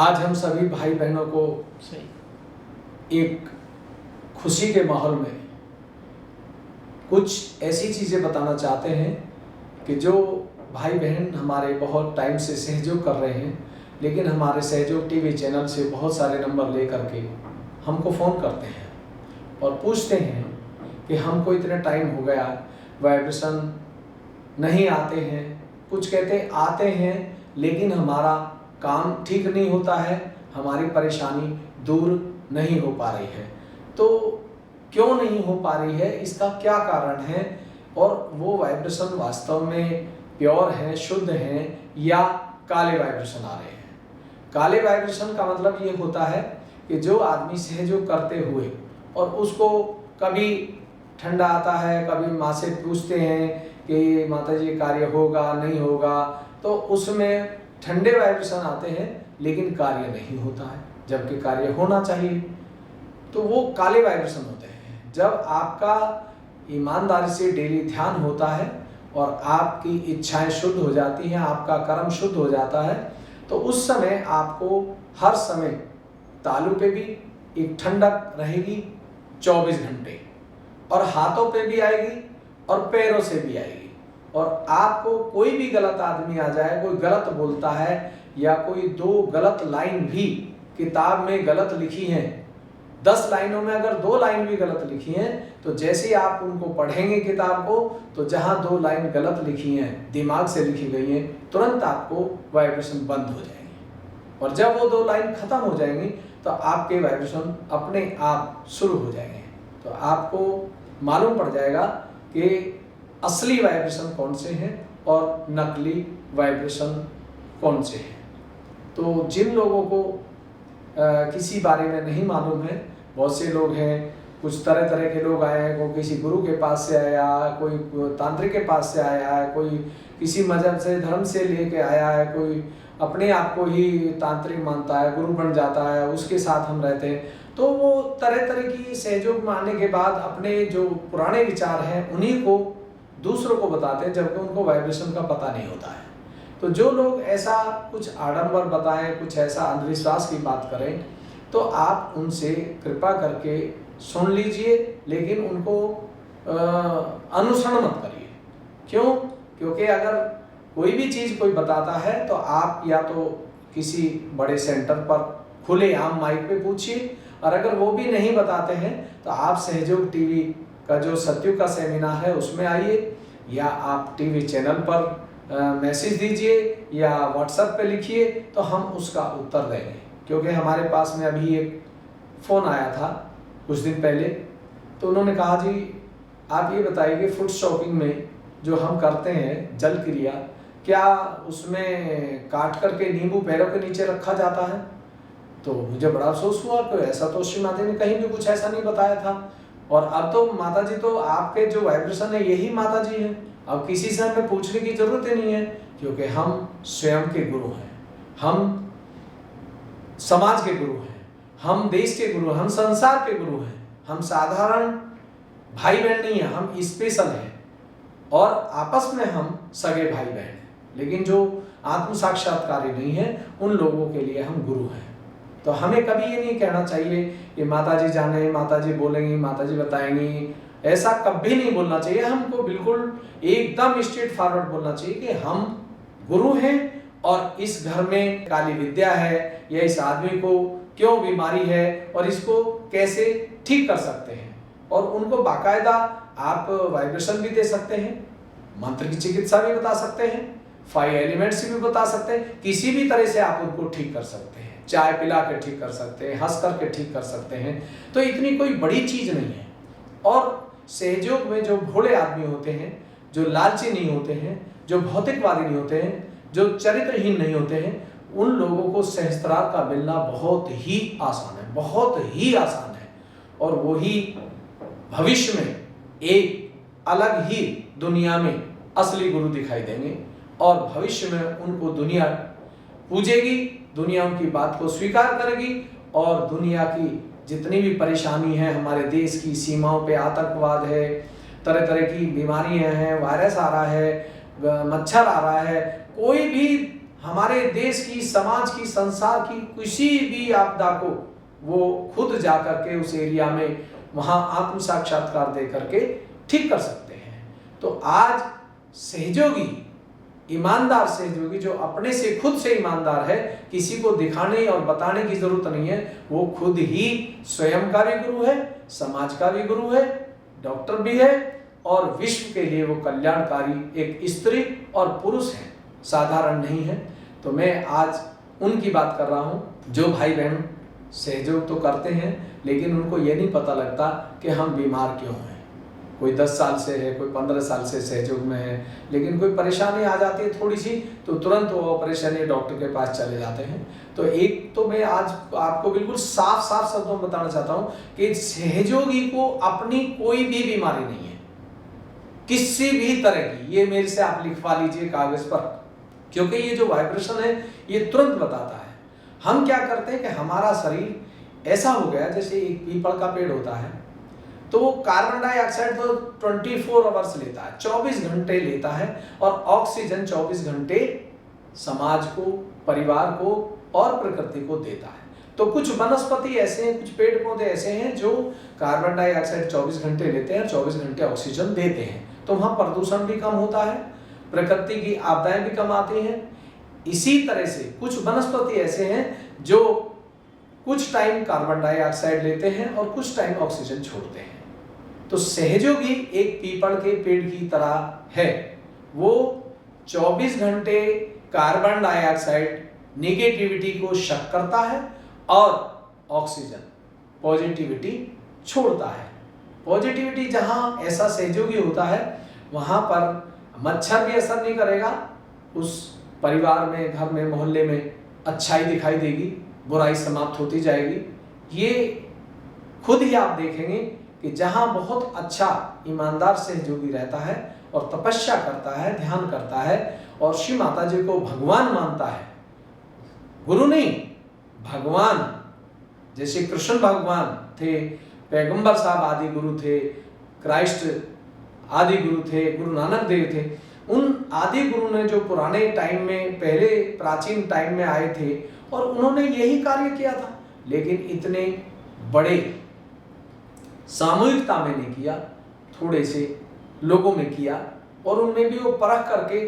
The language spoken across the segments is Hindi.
आज हम सभी भाई बहनों को एक खुशी के माहौल में कुछ ऐसी चीज़ें बताना चाहते हैं कि जो भाई बहन हमारे बहुत टाइम से सहयोग कर रहे हैं, लेकिन हमारे सहयोग टीवी चैनल से बहुत सारे नंबर ले करके हमको फ़ोन करते हैं और पूछते हैं कि हमको इतने टाइम हो गया, वाइब्रेशन नहीं आते हैं। कुछ कहते आते हैं लेकिन हमारा काम ठीक नहीं होता है, हमारी परेशानी दूर नहीं हो पा रही है। तो क्यों नहीं हो पा रही है, इसका क्या कारण है, और वो वाइब्रेशन वास्तव में प्योर हैं, शुद्ध हैं, या काले वाइब्रेशन आ रहे हैं। काले वाइब्रेशन का मतलब ये होता है कि जो आदमी सहयोग करते हुए और उसको कभी ठंडा आता है, कभी माँ से पूछते हैं कि माता जी कार्य होगा नहीं होगा, तो उसमें ठंडे वाइब्रेशन आते हैं लेकिन कार्य नहीं होता है, जबकि कार्य होना चाहिए। तो वो काले वाइब्रेशन होते हैं। जब आपका ईमानदारी से डेली ध्यान होता है और आपकी इच्छाएं शुद्ध हो जाती हैं, आपका कर्म शुद्ध हो जाता है, तो उस समय आपको हर समय तालू पे भी एक ठंडक रहेगी 24 घंटे, और हाथों पे भी आएगी और पैरों से भी आएगी। और आपको कोई भी गलत आदमी आ जाए, कोई गलत बोलता है या कोई दो गलत लाइन भी किताब में गलत लिखी हैं, 10 लाइनों में अगर 2 लाइन भी गलत लिखी हैं, तो जैसे ही आप उनको पढ़ेंगे किताब को, तो जहां 2 लाइन गलत लिखी हैं, दिमाग से लिखी गई हैं, तुरंत आपको वाइब्रेशन बंद हो जाएंगे। और जब वो 2 लाइन खत्म हो जाएंगी तो आपके वाइब्रेशन अपने आप शुरू हो जाएंगे। तो आपको मालूम पड़ जाएगा कि असली वाइब्रेशन कौन से हैं और नकली वाइब्रेशन कौन से हैं। तो जिन लोगों को किसी बारे में नहीं मालूम है, बहुत से लोग हैं, कुछ तरह तरह के लोग आए हैं, कोई किसी गुरु के पास से आया, कोई तांत्रिक के पास से आया है, कोई किसी मजहब से धर्म से लेके आया है, कोई अपने आप को ही तांत्रिक मानता है, गुरु बन जाता है, उसके साथ हम रहते हैं। तो वो तरह तरह की सहयोग में आने के बाद अपने जो पुराने विचार हैं उन्हीं को दूसरों को बताते हैं, जबकि उनको वाइब्रेशन का पता नहीं होता है। तो जो लोग ऐसा कुछ आडंबर बताएं, कुछ ऐसा अंधविश्वास की बात करें, तो आप उनसे कृपा करके सुन लीजिए, लेकिन उनको अनुसरण मत करिए। क्यों? क्योंकि अगर कोई भी चीज़ कोई बताता है तो आप या तो किसी बड़े सेंटर पर खुले आम माइक पे पूछिए, और अगर वो भी नहीं बताते हैं तो आप सहयोग टीवी का जो सत्युग का सेमिनार है उसमें आइए, या आप टीवी चैनल पर मैसेज दीजिए या व्हाट्सएप पे लिखिए, तो हम उसका उत्तर देंगे। क्योंकि हमारे पास में अभी एक फ़ोन आया था कुछ दिन पहले, तो उन्होंने कहा जी आप ये बताइए कि फुट स्टॉकिंग में जो हम करते हैं जल क्रिया, क्या उसमें काट करके नींबू पैरों के नीचे रखा जाता है? तो मुझे बड़ा अफसोस हुआ कि ऐसा तो श्री माता ने कहीं भी कुछ ऐसा नहीं बताया था। और अब तो माता जी तो आपके जो वाइब्रेशन है यही माता जी है, अब किसी से हमें पूछने की जरूरत ही नहीं है, क्योंकि हम स्वयं के गुरु हैं, हम समाज के गुरु हैं, हम देश के गुरु हैं, हम संसार के गुरु हैं। हम साधारण भाई बहन नहीं है, हम स्पेशल हैं, और आपस में हम सगे भाई बहन हैं। लेकिन जो आत्म साक्षात्कारी नहीं है, उन लोगों के लिए हम गुरु हैं। तो हमें कभी ये नहीं कहना चाहिए कि माता जी जाने, माता जी बोलेंगी, माता जी बताएंगी, ऐसा कभी नहीं बोलना चाहिए। हमको बिल्कुल एकदम स्ट्रेट फॉरवर्ड बोलना चाहिए कि हम गुरु हैं, और इस घर में काली विद्या है, या इस आदमी को क्यों बीमारी है और इसको कैसे ठीक कर सकते हैं। और उनको बाकायदा आप वाइब्रेशन भी दे सकते हैं, मंत्र की चिकित्सा भी बता सकते हैं, 5 एलिमेंट्स भी बता सकते हैं, किसी भी तरह से आप उनको ठीक कर सकते हैं। चाय पिला के ठीक कर सकते हैं, हंस करके ठीक कर सकते हैं। तो इतनी कोई बड़ी चीज़ नहीं है। और सहयोग में जो भोले आदमी होते हैं, जो लालची नहीं होते हैं, जो भौतिकवादी नहीं होते हैं, जो चरित्रहीन नहीं होते हैं, उन लोगों को सहस्त्रार का मिलना बहुत ही आसान है, बहुत ही आसान है। और वही भविष्य में एक अलग ही दुनिया में असली गुरु दिखाई देंगे, और भविष्य में उनको दुनिया पूजेगी, दुनिया उनकी बात को स्वीकार करेगी, और दुनिया की जितनी भी परेशानी है, हमारे देश की सीमाओं पे आतंकवाद है, तरह तरह की बीमारियां हैं, वायरस आ रहा है, मच्छर आ रहा है, कोई भी हमारे देश की, समाज की, संसार की किसी भी आपदा को वो खुद जा करके उस एरिया में वहाँ आत्म साक्षात्कार दे करके ठीक कर सकते हैं। तो आज सहयोगी, ईमानदार सहयोगी जो अपने से खुद से ईमानदार है, किसी को दिखाने और बताने की जरूरत नहीं है, वो खुद ही स्वयं का भी गुरु है, समाज का भी गुरु है, डॉक्टर भी है और विश्व के लिए वो कल्याणकारी एक स्त्री और पुरुष है, साधारण नहीं है। तो मैं आज उनकी बात कर रहा हूँ जो भाई बहन सहयोग तो करते हैं लेकिन उनको ये नहीं पता लगता कि हम बीमार क्यों हैं। कोई 10 साल से है, कोई 15 साल से सहयोग में है, लेकिन कोई परेशानी आ जाती है थोड़ी सी तो तुरंत वो ऑपरेशन या डॉक्टर के पास चले जाते हैं। तो एक तो मैं आज आपको बिल्कुल साफ साफ शब्दों में बताना चाहता हूँ कि सहयोगी को अपनी कोई भी बीमारी नहीं है, किसी भी तरह की। ये मेरे से आप लिखवा लीजिए कागज पर, क्योंकि ये जो वाइब्रेशन है ये तुरंत बताता है। हम क्या करते हैं कि हमारा शरीर ऐसा हो गया जैसे एक पीपल का पेड़ होता है, तो वो कार्बन डाइऑक्साइड तो 24 आवर्स लेता है, 24 घंटे लेता है, और ऑक्सीजन 24 घंटे समाज को, परिवार को और प्रकृति को देता है। तो कुछ वनस्पति ऐसे हैं, कुछ पेड़ पौधे ऐसे हैं जो कार्बन डाइऑक्साइड 24 घंटे लेते हैं, 24 घंटे ऑक्सीजन देते हैं। तो वहाँ प्रदूषण भी कम होता है, प्रकृति की आपदाएं भी कम आती हैं। इसी तरह से कुछ वनस्पति ऐसे हैं जो कुछ टाइम कार्बन डाइऑक्साइड लेते हैं और कुछ टाइम ऑक्सीजन छोड़ते हैं। तो सहयोगी एक पीपल के पेड़ की तरह है, वो 24 घंटे कार्बन डाइऑक्साइड नेगेटिविटी को शक करता है और ऑक्सीजन पॉजिटिविटी छोड़ता है। पॉजिटिविटी जहां ऐसा सहयोगी होता है वहां पर मच्छर भी असर नहीं करेगा, उस परिवार में, घर में, मोहल्ले में अच्छाई दिखाई देगी, बुराई समाप्त होती जाएगी। ये खुद ही आप देखेंगे कि जहां बहुत अच्छा ईमानदार सहयोगी रहता है और तपस्या करता है, ध्यान करता है और श्री माता जी को भगवान मानता है, गुरु नहीं भगवान, जैसे कृष्ण भगवान थे, पैगंबर साहब आदि गुरु थे, क्राइस्ट आदि गुरु थे, गुरु नानक देव थे। उन आदि गुरु ने जो पुराने टाइम में, पहले प्राचीन टाइम में आए थे और उन्होंने यही कार्य किया था, लेकिन इतने बड़े सामूहिकता में नहीं किया, थोड़े से लोगों में किया और उनमें भी वो परख करके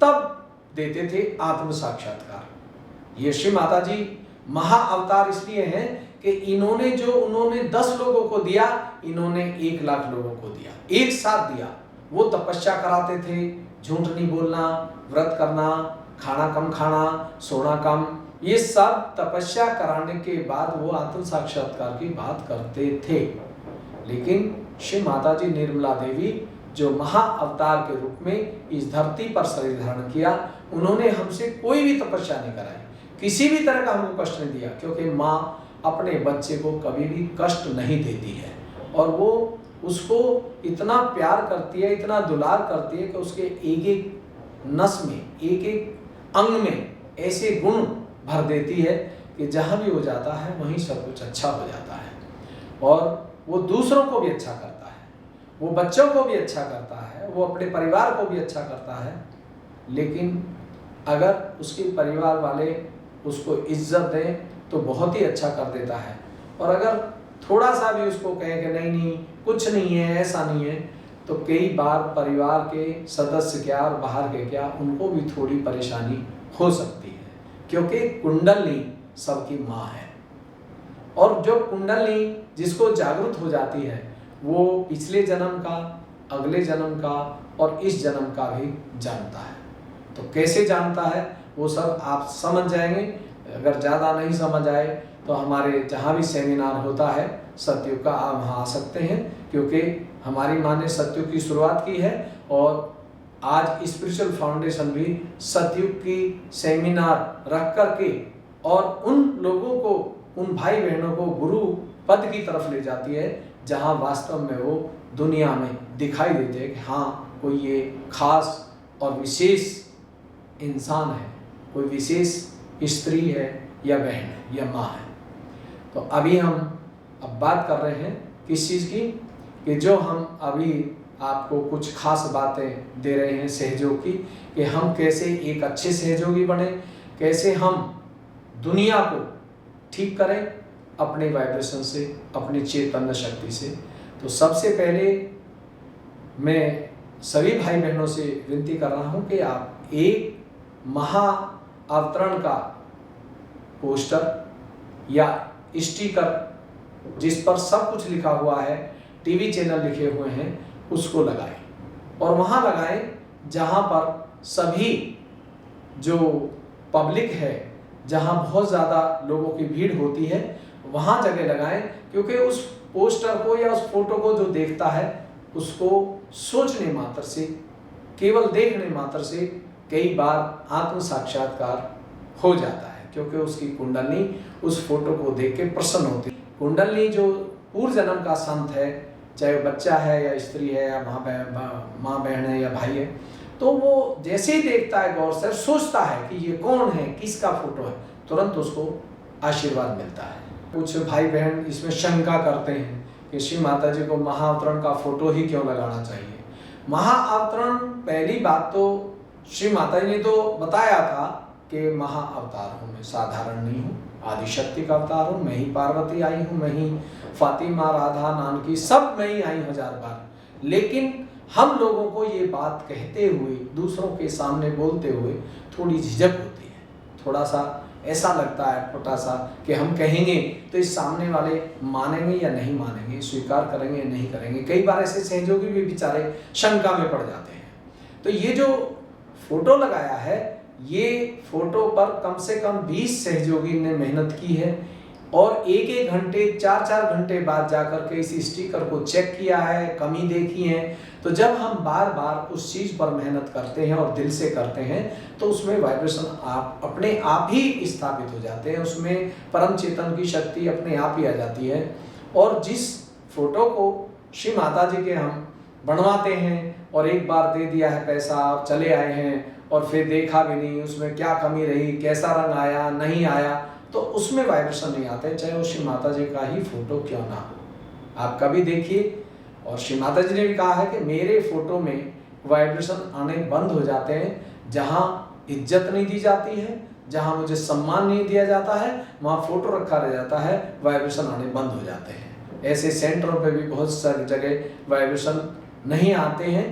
तब देते थे आत्म साक्षात्कार। ये श्री माता जी महा अवतार इसलिए हैं कि इन्होंने जो उन्होंने 10 लोगों को दिया, इन्होंने 1 लाख लोगों को दिया, एक साथ दिया। वो तपस्या कराते थे, झूठ नहीं बोलना, व्रत करना, खाना कम खाना, सोना कम, ये सब तपस्या कराने के बाद वो आत्म साक्षात्कार की बात करते थे। लेकिन श्री माता जी निर्मला देवी जो महा अवतार के रूप में इस धरती पर शरीर धारण किया, उन्होंने हमसे कोई भी तपस्या नहीं कराई, किसी भी तरह का हमको कष्ट नहीं दिया, क्योंकि माँ अपने बच्चे को कभी भी कष्ट नहीं देती है और वो उसको इतना प्यार करती है, इतना दुलार करती है कि उसके एक एक नस में, एक एक अंग में ऐसे गुण भर देती है कि जहाँ भी वो जाता है वहीं सब कुछ अच्छा हो जाता है और वो दूसरों को भी अच्छा करता है, वो बच्चों को भी अच्छा करता है, वो अपने परिवार को भी अच्छा करता है। लेकिन अगर उसके परिवार वाले उसको इज्जत दें तो बहुत ही अच्छा कर देता है, और अगर थोड़ा सा भी उसको कहें कि नहीं नहीं कुछ नहीं है, ऐसा नहीं है, तो कई बार परिवार के सदस्य क्या और बाहर के क्या, उनको भी थोड़ी परेशानी हो सकती है, क्योंकि कुंडली सबकी माँ है और जो कुंडली जिसको जागृत हो जाती है वो पिछले जन्म का, अगले जन्म का और इस जन्म का भी जानता है। तो कैसे जानता है वो सब आप समझ जाएंगे। अगर ज़्यादा नहीं समझ आए तो हमारे जहाँ भी सेमिनार होता है सतयुग का, आप वहाँ आ सकते हैं, क्योंकि हमारी माँ ने सतयुग की शुरुआत की है और आज स्पिरिचुअल फाउंडेशन भी सतयुग की सेमिनार रख करके और उन लोगों को, उन भाई बहनों को गुरु पद की तरफ ले जाती है जहाँ वास्तव में वो दुनिया में दिखाई देते हैं कि हाँ कोई ये खास और विशेष इंसान है, कोई विशेष स्त्री है या बहन है या माँ है। तो अभी हम अब बात कर रहे हैं किस चीज़ की, कि जो हम अभी आपको कुछ खास बातें दे रहे हैं सहयोग की, कि हम कैसे एक अच्छे सहयोगी बने। कैसे हम दुनिया को ठीक करें अपने वाइब्रेशन से, अपनी चैतन्य शक्ति से। तो सबसे पहले मैं सभी भाई बहनों से विनती कर रहा हूं कि आप एक महा अवतरण का पोस्टर या स्टिकर जिस पर सब कुछ लिखा हुआ है, टीवी चैनल लिखे हुए हैं, उसको लगाएं और वहां लगाएं जहां पर सभी जो पब्लिक है, जहां बहुत ज़्यादा लोगों की भीड़ होती है, वहां जगह लगाएं। क्योंकि उस पोस्टर को या उस फोटो को जो देखता है उसको सोचने मात्र से, केवल देखने मात्र से कई बार आत्म साक्षात्कार हो जाता है, क्योंकि उसकी कुंडली उस फोटो को देख के प्रसन्न होती है। कुंडली जो पूर्व जन्म का संत है, चाहे वो बच्चा है या स्त्री है या माँ बहन है या भाई है, तो वो जैसे ही देखता है गौर से, सोचता है कि ये कौन है, किसका फोटो है, तुरंत उसको आशीर्वाद मिलता है। कुछ भाई बहन इसमें शंका करते हैं कि श्री माता जी को महाअवतरण का फोटो ही क्यों लगाना चाहिए। महाअवतरण, पहली बात तो श्री माता जी ने तो बताया था कि महाअवतार हूँ मैं, साधारण नहीं हूँ, आदिशक्ति का अवतार हूँ, मैं ही पार्वती आई हूँ, मैं ही फातिमा, राधा, नानकी, सब मैं ही आई 1000 बार। लेकिन हम लोगों को ये बात कहते हुए, दूसरों के सामने बोलते हुए थोड़ी झिझक होती है, थोड़ा सा ऐसा लगता है छोटा सा कि हम कहेंगे तो इस सामने वाले मानेंगे या नहीं मानेंगे, स्वीकार करेंगे या नहीं करेंगे। कई बार ऐसे सहयोगी भी बेचारे शंका में पड़ जाते हैं। तो ये जो फोटो लगाया है, ये फोटो पर कम से कम 20 सहयोगी ने मेहनत की है और एक घंटे, 4 घंटे बाद जाकर के इस स्टिकर को चेक किया है, कमी देखी है। तो जब हम बार बार उस चीज़ पर मेहनत करते हैं और दिल से करते हैं तो उसमें वाइब्रेशन आप अपने आप ही स्थापित हो जाते हैं, उसमें परम चेतन की शक्ति अपने आप ही आ जाती है। और जिस फोटो को श्री माता जी के हम बनवाते हैं और एक बार दे दिया है पैसा और चले आए हैं और फिर देखा भी नहीं उसमें क्या कमी रही, कैसा रंग आया, नहीं आया, तो उसमें वाइब्रेशन नहीं आते, चाहे वो श्री माता जी का ही फोटो क्यों ना हो। आप कभी देखिए, और श्री माता जी ने भी कहा है कि मेरे फोटो में वाइब्रेशन आने बंद हो जाते हैं जहाँ इज्जत नहीं दी जाती है, जहाँ मुझे सम्मान नहीं दिया जाता है, वहाँ फोटो रखा रह जाता है, वाइब्रेशन आने बंद हो जाते हैं। ऐसे सेंटरों पे भी बहुत सारी जगह वाइब्रेशन नहीं आते हैं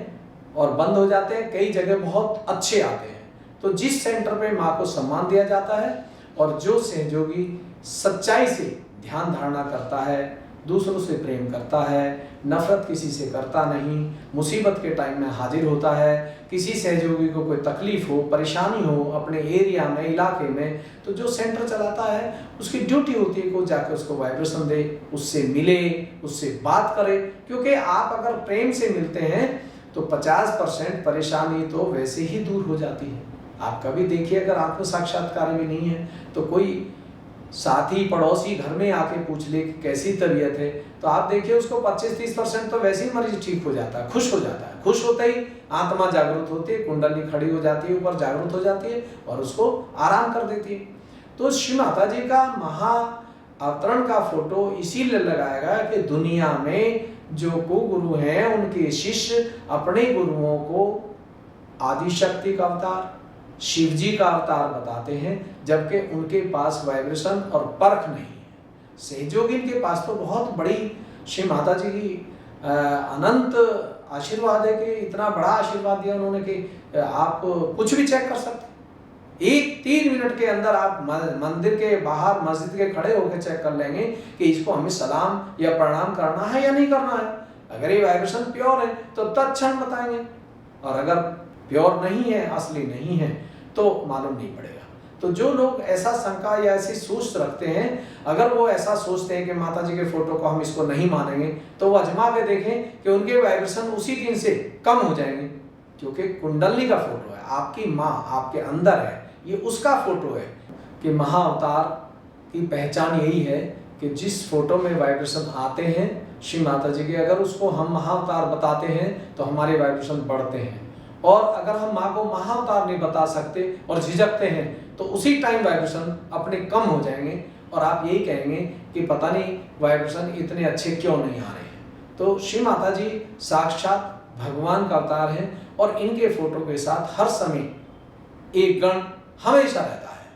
और बंद हो जाते हैं, कई जगह बहुत अच्छे आते हैं। तो जिस सेंटर पे माँ को सम्मान दिया जाता है और जो सहयोगी सच्चाई से ध्यान धारणा करता है, दूसरों से प्रेम करता है, नफरत किसी से करता नहीं, मुसीबत के टाइम में हाजिर होता है, किसी सहयोगी को कोई तकलीफ हो, परेशानी हो अपने एरिया में, इलाके में, तो जो सेंटर चलाता है उसकी ड्यूटी होती है कि जाकर उसको वाइब्रेशन दे, उससे मिले, उससे बात करे। क्योंकि आप अगर प्रेम से मिलते हैं तो 50% परेशानी तो वैसे ही दूर हो जाती है। आप कभी देखिए, अगर आत्म साक्षात्कार भी नहीं है तो कोई साथी पड़ोसी घर में आके पूछ ले कि कैसी तबीयत है, तो आप देखिए उसको 25-30% तो वैसे ही मरीज ठीक हो जाता है, खुश हो जाता है। खुश होते ही आत्मा जागृत होती है, कुंडली खड़ी हो जाती है, ऊपर जागृत हो जाती है और उसको आराम कर देती है। तो श्री माता जी का महा अवतरण का फोटो इसीलिए लगाया गया कि दुनिया में जो कुगुरु हैं उनके शिष्य अपने गुरुओं को आदिशक्ति का अवतार, शिव जी का अवतार बताते हैं, जबकि उनके पास वाइब्रेशन और परख नहीं है। सहयोगी के पास तो बहुत बड़ी श्री माता जी की अनंत आशीर्वाद है कि इतना बड़ा आशीर्वाद दिया उन्होंने कि आप कुछ भी चेक कर सकते। 3 मिनट के अंदर आप मंदिर के बाहर, मस्जिद के खड़े होकर चेक कर लेंगे कि इसको हमें सलाम या प्रणाम करना है या नहीं करना है। अगर ये वाइब्रेशन प्योर है तो तत्क्षण बताएंगे, और अगर प्योर नहीं है, असली नहीं है, तो मालूम नहीं पड़ेगा। तो जो लोग ऐसा शंका या ऐसी सोच रखते हैं, अगर वो ऐसा सोचते हैं कि माता जी के फोटो को हम इसको नहीं मानेंगे, तो वो आजमा के देखें कि उनके वाइब्रेशन उसी दिन से कम हो जाएंगे। क्योंकि कुंडली का फोटो है, आपकी माँ आपके अंदर है, ये उसका फोटो है। कि महाअवतार की पहचान यही है कि जिस फोटो में वाइब्रेशन आते हैं श्री माता जी के, अगर उसको हम महाअवतार बताते हैं तो हमारे वाइब्रेशन बढ़ते हैं। और अगर हम माँ को महाअवतार नहीं बता सकते और झिझकते हैं तो उसी टाइम वाइब्रेशन अपने कम हो जाएंगे और आप यही कहेंगे कि पता नहीं वाइब्रेशन इतने अच्छे क्यों नहीं आ रहे हैं। तो श्री माता जी साक्षात भगवान का अवतार है और इनके फोटो के साथ हर समय एक गण हमेशा रहता है।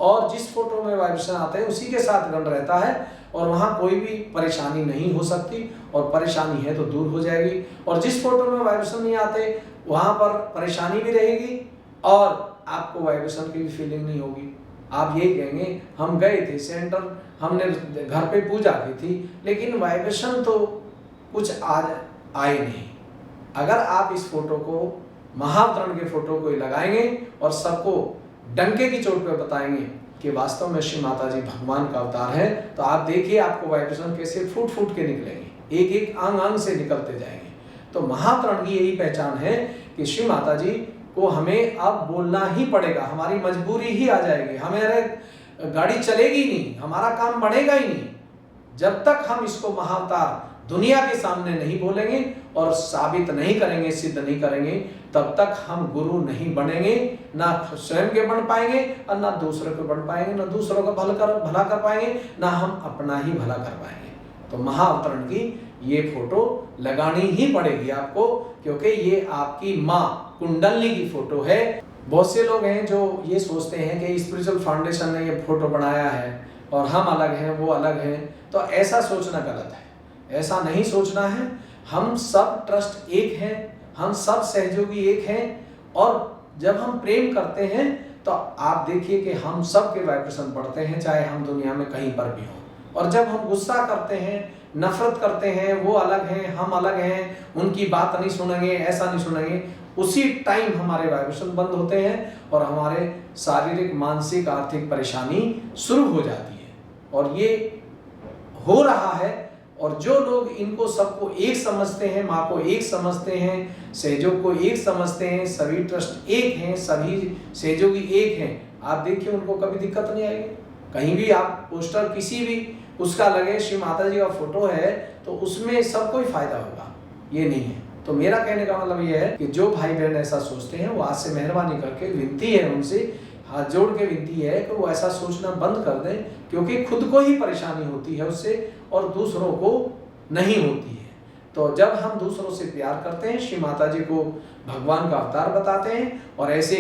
और जिस फोटो में वाइब्रेशन आते हैं उसी के साथ गण रहता है और वहाँ कोई भी परेशानी नहीं हो सकती, और परेशानी है तो दूर हो जाएगी। और जिस फोटो में वाइब्रेशन नहीं आते वहाँ पर परेशानी भी रहेगी और आपको वाइब्रेशन की भी फीलिंग नहीं होगी। आप यही कहेंगे हम गए थे सेंटर, हमने घर पे पूजा की थी, लेकिन वाइब्रेशन तो कुछ आज आए नहीं। अगर आप इस फोटो को, महाअवतरण के फोटो को लगाएंगे और सबको डंके की चोट पे बताएंगे कि वास्तव में श्री माता जी भगवान का अवतार है, तो आप देखिए आपको वाइब्रेशन कैसे फूट फूट के निकलेंगे, एक एक अंग अंग से निकलते जाएंगे। तो महाअवतरण की यही पहचान है कि श्री माता जी को हमें अब बोलना ही पड़ेगा, हमारी मजबूरी ही आ जाएगी, हमारे गाड़ी चलेगी नहीं, हमारा काम बढ़ेगा ही नहीं जब तक हम इसको महाअवतार दुनिया के सामने नहीं बोलेंगे और साबित नहीं करेंगे, सिद्ध नहीं करेंगे, तब तक हम गुरु नहीं बनेंगे, ना स्वयं के बन पाएंगे और ना दूसरों के बन पाएंगे, ना दूसरों का भला कर पाएंगे, ना हम अपना ही भला कर पाएंगे। तो महाअवतरण की ये फोटो लगानी ही पड़ेगी आपको, क्योंकि ये आपकी माँ कुंडलनी की फोटो है। बहुत से लोग हैं जो ये सोचते हैं कि स्पिरिचुअल फाउंडेशन ने ये फोटो बनाया है और हम अलग हैं वो अलग हैं, तो ऐसा सोचना गलत है। ऐसा नहीं सोचना है। हम सब ट्रस्ट एक हैं, हम सब सहयोगी एक हैं, और जब हम प्रेम करते हैं तो आप देखिए कि हम सब के वाइब्रेशन बढ़ते हैं, चाहे हम दुनिया में कहीं पर भी हों। और जब हम गुस्सा करते हैं, नफरत करते हैं, वो अलग हैं हम अलग हैं, उनकी बात नहीं सुनेंगे, ऐसा नहीं सुनेंगे, उसी टाइम हमारे वाइब्रेशन बंद होते हैं और हमारे शारीरिक, मानसिक, आर्थिक परेशानी शुरू हो जाती है। और ये हो रहा है। और जो लोग इनको सबको एक समझते हैं, माँ को एक समझते हैं, सहयोग को एक समझते हैं, सभी ट्रस्ट एक हैं, सभी सहयोगी एक हैं, आप देखिए उनको कभी दिक्कत नहीं आएगी। कहीं भी आप पोस्टर किसी भी उसका लगे, श्री माता जी का फोटो है, तो उसमें सबको ही फायदा होगा, ये नहीं है। तो मेरा कहने का मतलब ये है कि जो भाई बहन ऐसा सोचते हैं, वो आज से मेहरबानी करके विनती है, उनसे हाथ जोड़ के विनती है कि वो ऐसा सोचना बंद कर दें, क्योंकि खुद को ही परेशानी होती है उससे और दूसरों को नहीं होती है। तो जब हम दूसरों से प्यार करते हैं, श्री माता जी को भगवान का अवतार बताते हैं, और ऐसे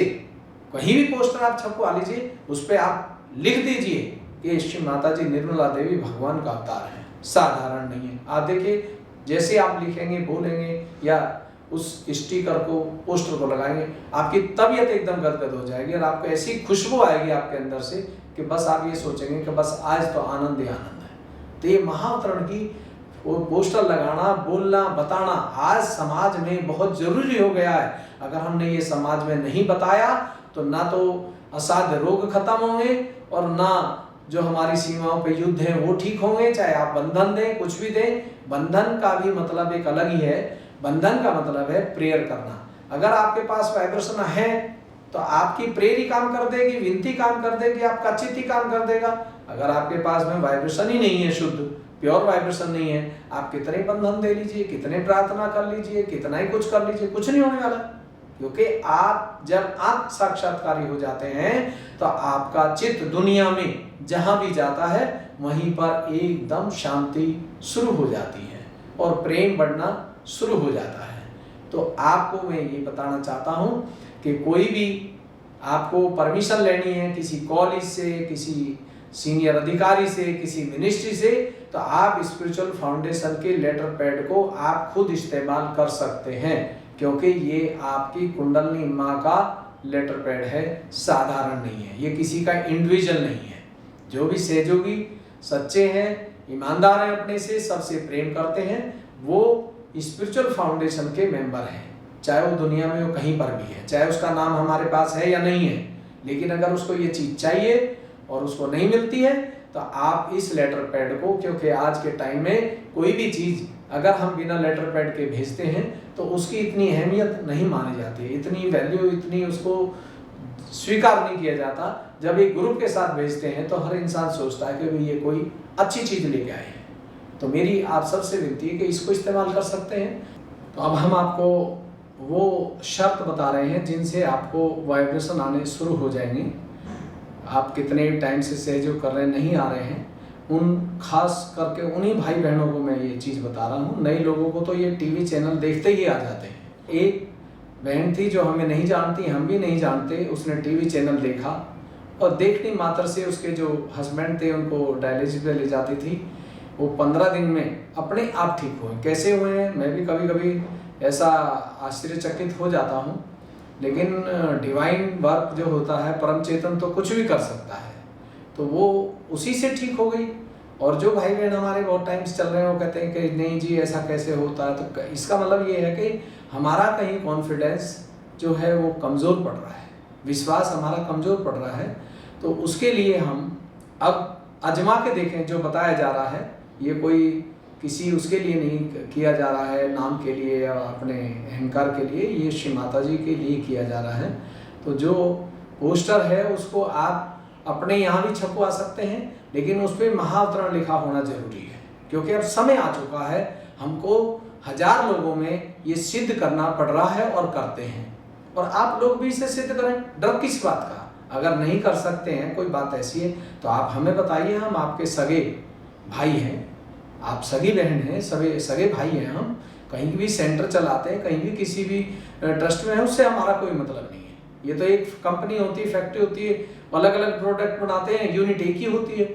कहीं भी पोस्टर आप छपवा लीजिए, उस पर आप लिख दीजिए कि श्री माता जी निर्मला देवी भगवान का अवतार है, साधारण नहीं है। आप देखिए जैसे आप लिखेंगे, बोलेंगे या उस स्टिकर को, पोस्टर को लगाएंगे, आपकी तबीयत एकदम गदगद हो जाएगी और आपको ऐसी खुशबू आएगी आपके अंदर से कि बस आप ये सोचेंगे कि बस आज तो आनंद ही आनंद है। तो ये महाअवतरण की वो पोस्टर लगाना, बोलना, बताना आज समाज में बहुत जरूरी हो गया है। अगर हमने ये समाज में नहीं बताया तो ना तो असाध्य रोग खत्म होंगे और ना जो हमारी सीमाओं पे युद्ध है वो ठीक होंगे। चाहे आप बंधन दें, कुछ भी दें, बंधन का भी मतलब एक अलग ही है। बंधन का मतलब है प्रेयर करना। अगर आपके पास वाइब्रेशन है तो आपकी प्रेयर ही काम कर देगी, विनती काम कर देगी, आपका चित्त ही काम कर देगा। अगर आपके पास में वाइब्रेशन ही नहीं है, शुद्ध प्योर वाइब्रेशन नहीं है, आप कितने बंधन दे लीजिए, कितने प्रार्थना कर लीजिए, कितना ही कुछ कर लीजिए, कुछ नहीं होने वाला। क्योंकि आप जब आत्म साक्षात्कारी हो जाते हैं तो आपका चित्त दुनिया में जहां भी जाता है वहीं पर एकदम शांति शुरू हो जाती है और प्रेम बढ़ना शुरू हो जाता है। तो आपको मैं ये बताना चाहता हूं कि कोई भी आपको परमिशन लेनी है किसी कॉलेज से, किसी सीनियर अधिकारी से, किसी मिनिस्ट्री से, तो आप स्पिरिचुअल फाउंडेशन के लेटर पैड को आप खुद इस्तेमाल कर सकते हैं, क्योंकि ये आपकी कुंडलनी माँ का लेटर पैड है, साधारण नहीं है, ये किसी का इंडिविजुअल नहीं है। जो भी सहयोगी सच्चे हैं, ईमानदार हैं, अपने से सबसे प्रेम करते हैं, वो स्पिरिचुअल फाउंडेशन के मेंबर हैं, चाहे वो दुनिया में वो कहीं पर भी है, चाहे उसका नाम हमारे पास है या नहीं है। लेकिन अगर उसको ये चीज़ चाहिए और उसको नहीं मिलती है तो आप इस लेटर पैड को, क्योंकि आज के टाइम में कोई भी चीज़ अगर हम बिना लेटर पैड के भेजते हैं तो उसकी इतनी अहमियत नहीं मानी जाती, इतनी वैल्यू, इतनी उसको स्वीकार नहीं किया जाता। जब एक ग्रुप के साथ भेजते हैं तो हर इंसान सोचता है कि भाई ये कोई अच्छी चीज़ लेके आए हैं। तो मेरी आप सबसे विनती है कि इसको इस्तेमाल कर सकते हैं। तो अब हम आपको वो शर्त बता रहे हैं जिनसे आपको वाइब्रेशन आने शुरू हो जाएंगे। आप कितने टाइम से सहयोग कर रहे हैं, नहीं आ रहे हैं, उन खास करके उन्हीं भाई बहनों को मैं ये चीज़ बता रहा हूँ। नए लोगों को तो ये टीवी चैनल देखते ही आ जाते हैं। एक बहन थी जो हमें नहीं जानती, हम भी नहीं जानते, उसने टीवी चैनल देखा और देखने मात्र से उसके जो हस्बैंड थे उनको डायलिसिस पे ले जाती थी, वो 15 दिन में अपने आप ठीक हुए। कैसे हुए हैं मैं भी कभी कभी ऐसा आश्चर्यचकित हो जाता हूँ, लेकिन डिवाइन वर्क जो होता है, परम चेतन तो कुछ भी कर सकता है, तो वो उसी से ठीक हो गई। और जो भाई बहन हमारे बहुत टाइम से चल रहे हैं वो कहते हैं कि नहीं जी ऐसा कैसे होता है, तो इसका मतलब ये है कि हमारा कहीं कॉन्फिडेंस जो है वो कमज़ोर पड़ रहा है, विश्वास हमारा कमज़ोर पड़ रहा है। तो उसके लिए हम अब आजमा के देखें, जो बताया जा रहा है ये कोई किसी उसके लिए नहीं किया जा रहा है, नाम के लिए या अपने अहंकार के लिए, ये श्री माता जी के लिए किया जा रहा है। तो जो पोस्टर है उसको आप अपने यहाँ भी छपवा सकते हैं, लेकिन उस पर महाअवतरण लिखा होना जरूरी है, क्योंकि अब समय आ चुका है, हमको 1000 लोगों में ये सिद्ध करना पड़ रहा है और करते हैं। और आप लोग भी इसे सिद्ध करें, डर किस बात का। अगर नहीं कर सकते हैं, कोई बात ऐसी है तो आप हमें बताइए, हम आपके सगे भाई हैं, आप सगी बहन हैं, सगे भाई हैं। हम कहीं भी सेंटर चलाते हैं, कहीं भी किसी भी ट्रस्ट में है, उससे हमारा कोई मतलब नहीं है। ये तो एक कंपनी होती है, फैक्ट्री होती है, अलग अलग प्रोडक्ट बनाते हैं, यूनिट एक ही होती है।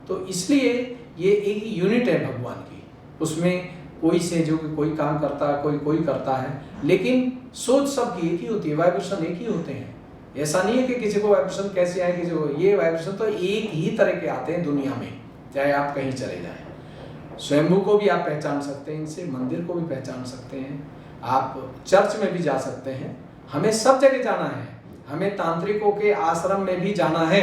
तो इसलिए ये एक यूनिट है भगवान की, उसमें कोई सहयोग, कोई काम करता है, कोई करता है, लेकिन सोच सबकी एक ही होती है, वाइब्रेशन एक ही होते हैं। ऐसा नहीं है कि किसी को वाइब्रेशन कैसे आए, किसी को, ये वाइब्रेशन तो एक ही तरह के आते हैं दुनिया में, चाहे आप कहीं चले जाएं। स्वयंभू को भी आप पहचान सकते हैं इनसे, मंदिर को भी पहचान सकते हैं, आप चर्च में भी जा सकते हैं। हमें सब जगह जाना है, हमें तांत्रिकों के आश्रम में भी जाना है।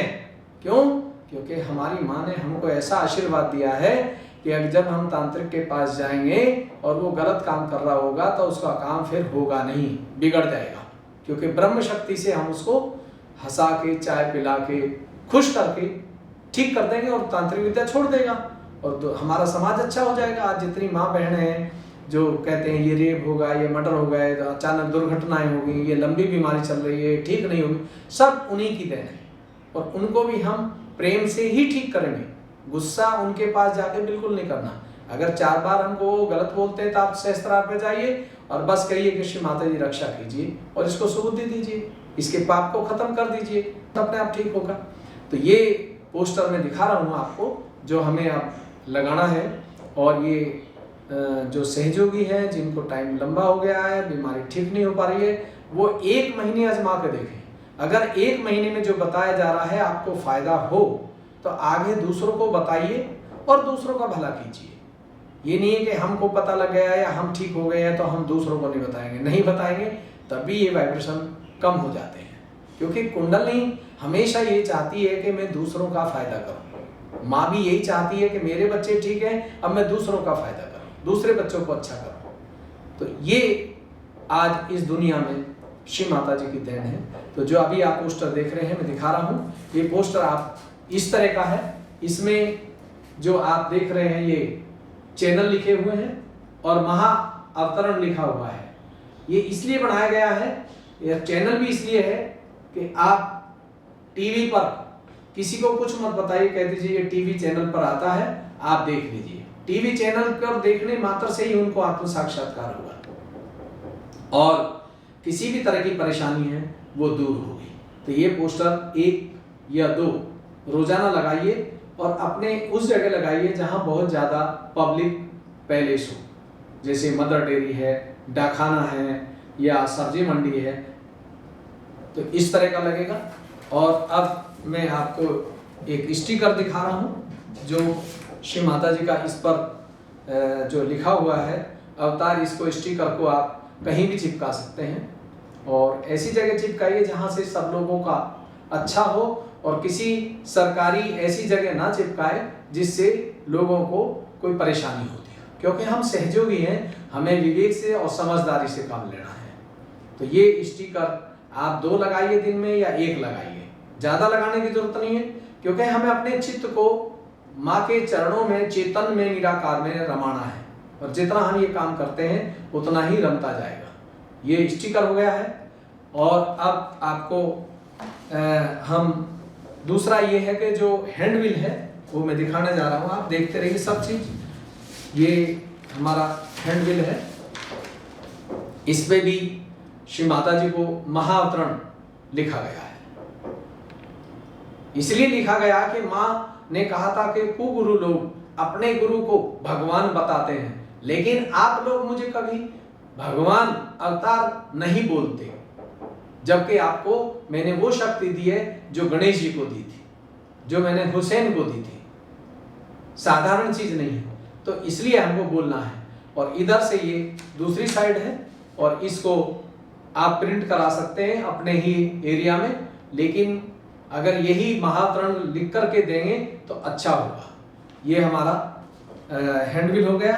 क्यों? क्योंकि हमारी माँ ने हमको ऐसा आशीर्वाद दिया है कि अगर जब हम तांत्रिक के पास जाएंगे और वो गलत काम कर रहा होगा तो उसका काम फिर होगा नहीं, बिगड़ जाएगा। क्योंकि ब्रह्म शक्ति से हम उसको हंसा के, चाय पिला के, खुश करके ठीक कर देंगे और तांत्रिक विद्या छोड़ देगा, और तो हमारा समाज अच्छा हो जाएगा। आज जितनी माँ बहन हैं जो कहते हैं ये रेप होगा, ये मर्डर हो गए, तो अचानक दुर्घटनाएं होगी, ये लंबी बीमारी चल रही है, ठीक नहीं होगी, सब उन्हीं की देन है। और उनको भी हम प्रेम से ही ठीक करेंगे, गुस्सा उनके पास जाके बिल्कुल नहीं करना। अगर 4 बार हमको गलत बोलते हैं तो आप सहस्त्रार पे जाइए और बस कहिए कि श्री माता जी रक्षा कीजिए और इसको सुबुद्धि दीजिए, इसके पाप को खत्म कर दीजिए, तो अपने आप ठीक होगा। तो ये पोस्टर में दिखा रहा हूँ आपको, जो हमें अब लगाना है। और ये जो सहयोगी हैं जिनको टाइम लंबा हो गया है, बीमारी ठीक नहीं हो पा रही है, वो 1 महीने आजमा के देखें। अगर 1 महीने में जो बताया जा रहा है आपको फायदा हो तो आगे दूसरों को बताइए और दूसरों का भला कीजिए। ये नहीं है कि हमको पता लग गया या हम ठीक हो गए हैं तो हम दूसरों को नहीं बताएंगे, नहीं बताएंगे तब भी ये वाइब्रेशन कम हो जाते हैं। क्योंकि कुंडली हमेशा ये चाहती है कि मैं दूसरों का फायदा करूं। माँ भी यही चाहती है कि मेरे बच्चे ठीक हैं, अब मैं दूसरों का फायदा करूं, दूसरे बच्चों को अच्छा करूं। तो ये आज इस दुनिया में श्री माता जी की देन है। तो जो अभी आप पोस्टर देख रहे हैं, मैं दिखा रहा हूँ, ये पोस्टर आप इस तरह का है। इसमें जो आप देख रहे हैं ये चैनल लिखे हुए हैं और महा अवतरण लिखा हुआ है। ये इसलिए बनाया गया है, यह चैनल भी इसलिए है कि आप टीवी पर किसी को कुछ मत बताइए, कह दीजिए ये टीवी चैनल पर आता है, आप देख लीजिए। टीवी चैनल पर देखने मात्र से ही उनको आत्म साक्षात्कार होगा और किसी भी तरह की परेशानी है वो दूर होगी। तो ये पोस्टर 1 या 2 रोजाना लगाइए और अपने उस जगह लगाइए जहां बहुत ज़्यादा पब्लिक पैलेस हो, जैसे मदर डेयरी है, डाकखाना है या सब्जी मंडी है, तो इस तरह का लगेगा। और अब मैं आपको एक स्टिकर दिखा रहा हूँ जो श्री माता जी का इस पर जो लिखा हुआ है अवतार। इसको स्टिकर को आप कहीं भी चिपका सकते हैं और ऐसी जगह चिपकाइए जहाँ से सब लोगों का अच्छा हो, और किसी सरकारी ऐसी जगह ना चिपकाए जिससे लोगों को कोई परेशानी होती है। क्योंकि हम सहयोगी हैं, हमें विवेक से और समझदारी से काम लेना है। तो ये स्टिकर आप 2 लगाइए दिन में या 1 लगाइए, ज़्यादा लगाने की जरूरत नहीं है, क्योंकि हमें अपने चित्त को माँ के चरणों में, चेतन में, निराकार में रमाना है, और जितना हम ये काम करते हैं उतना ही रमता जाएगा। ये स्टिकर हो गया है। और अब आपको हम दूसरा ये है कि जो हैंडविल है वो मैं दिखाने जा रहा हूँ, आप देखते रहिए सब चीज। ये हमारा हैंडविल है, इसमें भी श्री माता जी को महाअवतरण लिखा गया है। इसलिए लिखा गया कि माँ ने कहा था कि कुगुरु लोग अपने गुरु को भगवान बताते हैं, लेकिन आप लोग मुझे कभी भगवान अवतार नहीं बोलते, जबकि आपको मैंने वो शक्ति दी है जो गणेश जी को दी थी, जो मैंने हुसैन को दी थी। साधारण चीज नहीं है, तो इसलिए हमको बोलना है। और इधर से ये दूसरी साइड है, और इसको आप प्रिंट करा सकते हैं अपने ही एरिया में, लेकिन अगर यही महातरण लिख करके देंगे तो अच्छा होगा। ये हमारा हैंडबिल हो गया।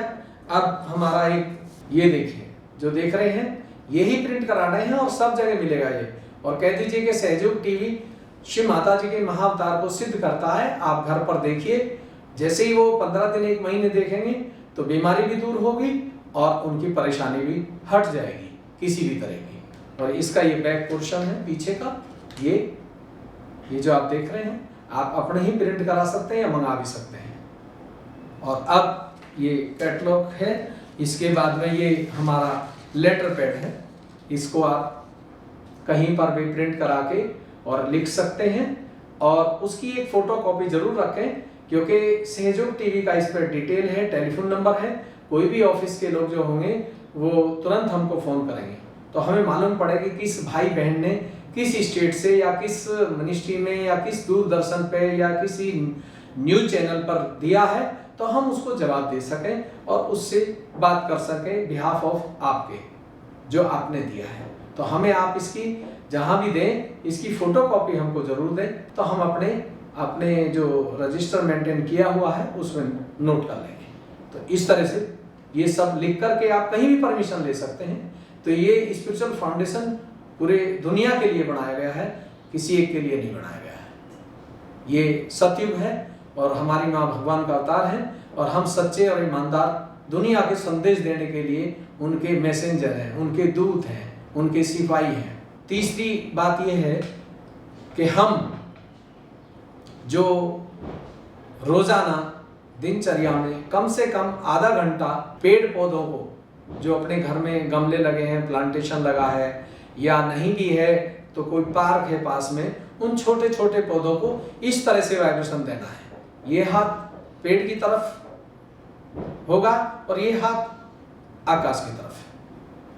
अब हमारा एक ये देखिए, जो देख रहे हैं यही प्रिंट कराना है और सब जगह मिलेगा ये। और कह दीजिए कि सहयोग टीवी श्री माता जी के महाअवतार को सिद्ध करता है। आप घर पर देखिए, जैसे ही वो 15 दिन 1 महीने देखेंगे तो बीमारी भी दूर होगी और उनकी परेशानी भी हट जाएगी किसी भी तरह की। और इसका ये बैक पोर्शन है पीछे का, ये जो आप देख रहे हैं, आप अपने ही प्रिंट करा सकते हैं या मंगा भी सकते हैं। और अब ये कैटलॉग है, इसके बाद में ये हमारा लेटर पैड है, इसको आप कहीं पर भी प्रिंट करा के और लिख सकते हैं। और उसकी एक फोटो कॉपी जरूर रखें, क्योंकि सहयोग टीवी का इस पर डिटेल है, टेलीफोन नंबर है। कोई भी ऑफिस के लोग जो होंगे वो तुरंत हमको फोन करेंगे, तो हमें मालूम पड़ेगा किस भाई बहन ने किस स्टेट से या किस मिनिस्ट्री में या किस दूरदर्शन पे या किसी न्यूज चैनल पर दिया है, तो हम उसको जवाब दे सकें और उससे बात कर सकें बिहाफ ऑफ आपके जो आपने दिया है। तो हमें आप इसकी जहां भी दें, इसकी फोटो कॉपी हमको जरूर दें, तो हम अपने जो रजिस्टर मेंटेन किया हुआ है उसमें नोट कर लेंगे। तो इस तरह से ये सब लिख करके आप कहीं भी परमिशन ले सकते हैं। तो ये स्पिरिचुअल फाउंडेशन पूरे दुनिया के लिए बनाया गया है, किसी एक के लिए नहीं बनाया गया है। ये सतयुग है और हमारी माँ भगवान का अवतार है, और हम सच्चे और ईमानदार दुनिया के संदेश देने के लिए उनके मैसेंजर हैं, उनके दूत हैं, उनके सिपाही हैं। तीसरी बात यह है कि हम जो रोजाना दिनचर्या में कम से कम आधा घंटा पेड़ पौधों को, जो अपने घर में गमले लगे हैं, प्लांटेशन लगा है, या नहीं भी है तो कोई पार्क है पास में, उन छोटे छोटे पौधों को इस तरह से वाइब्रेशन देना है। ये हाथ पेड़ की तरफ होगा और ये हाथ आकाश की तरफ है।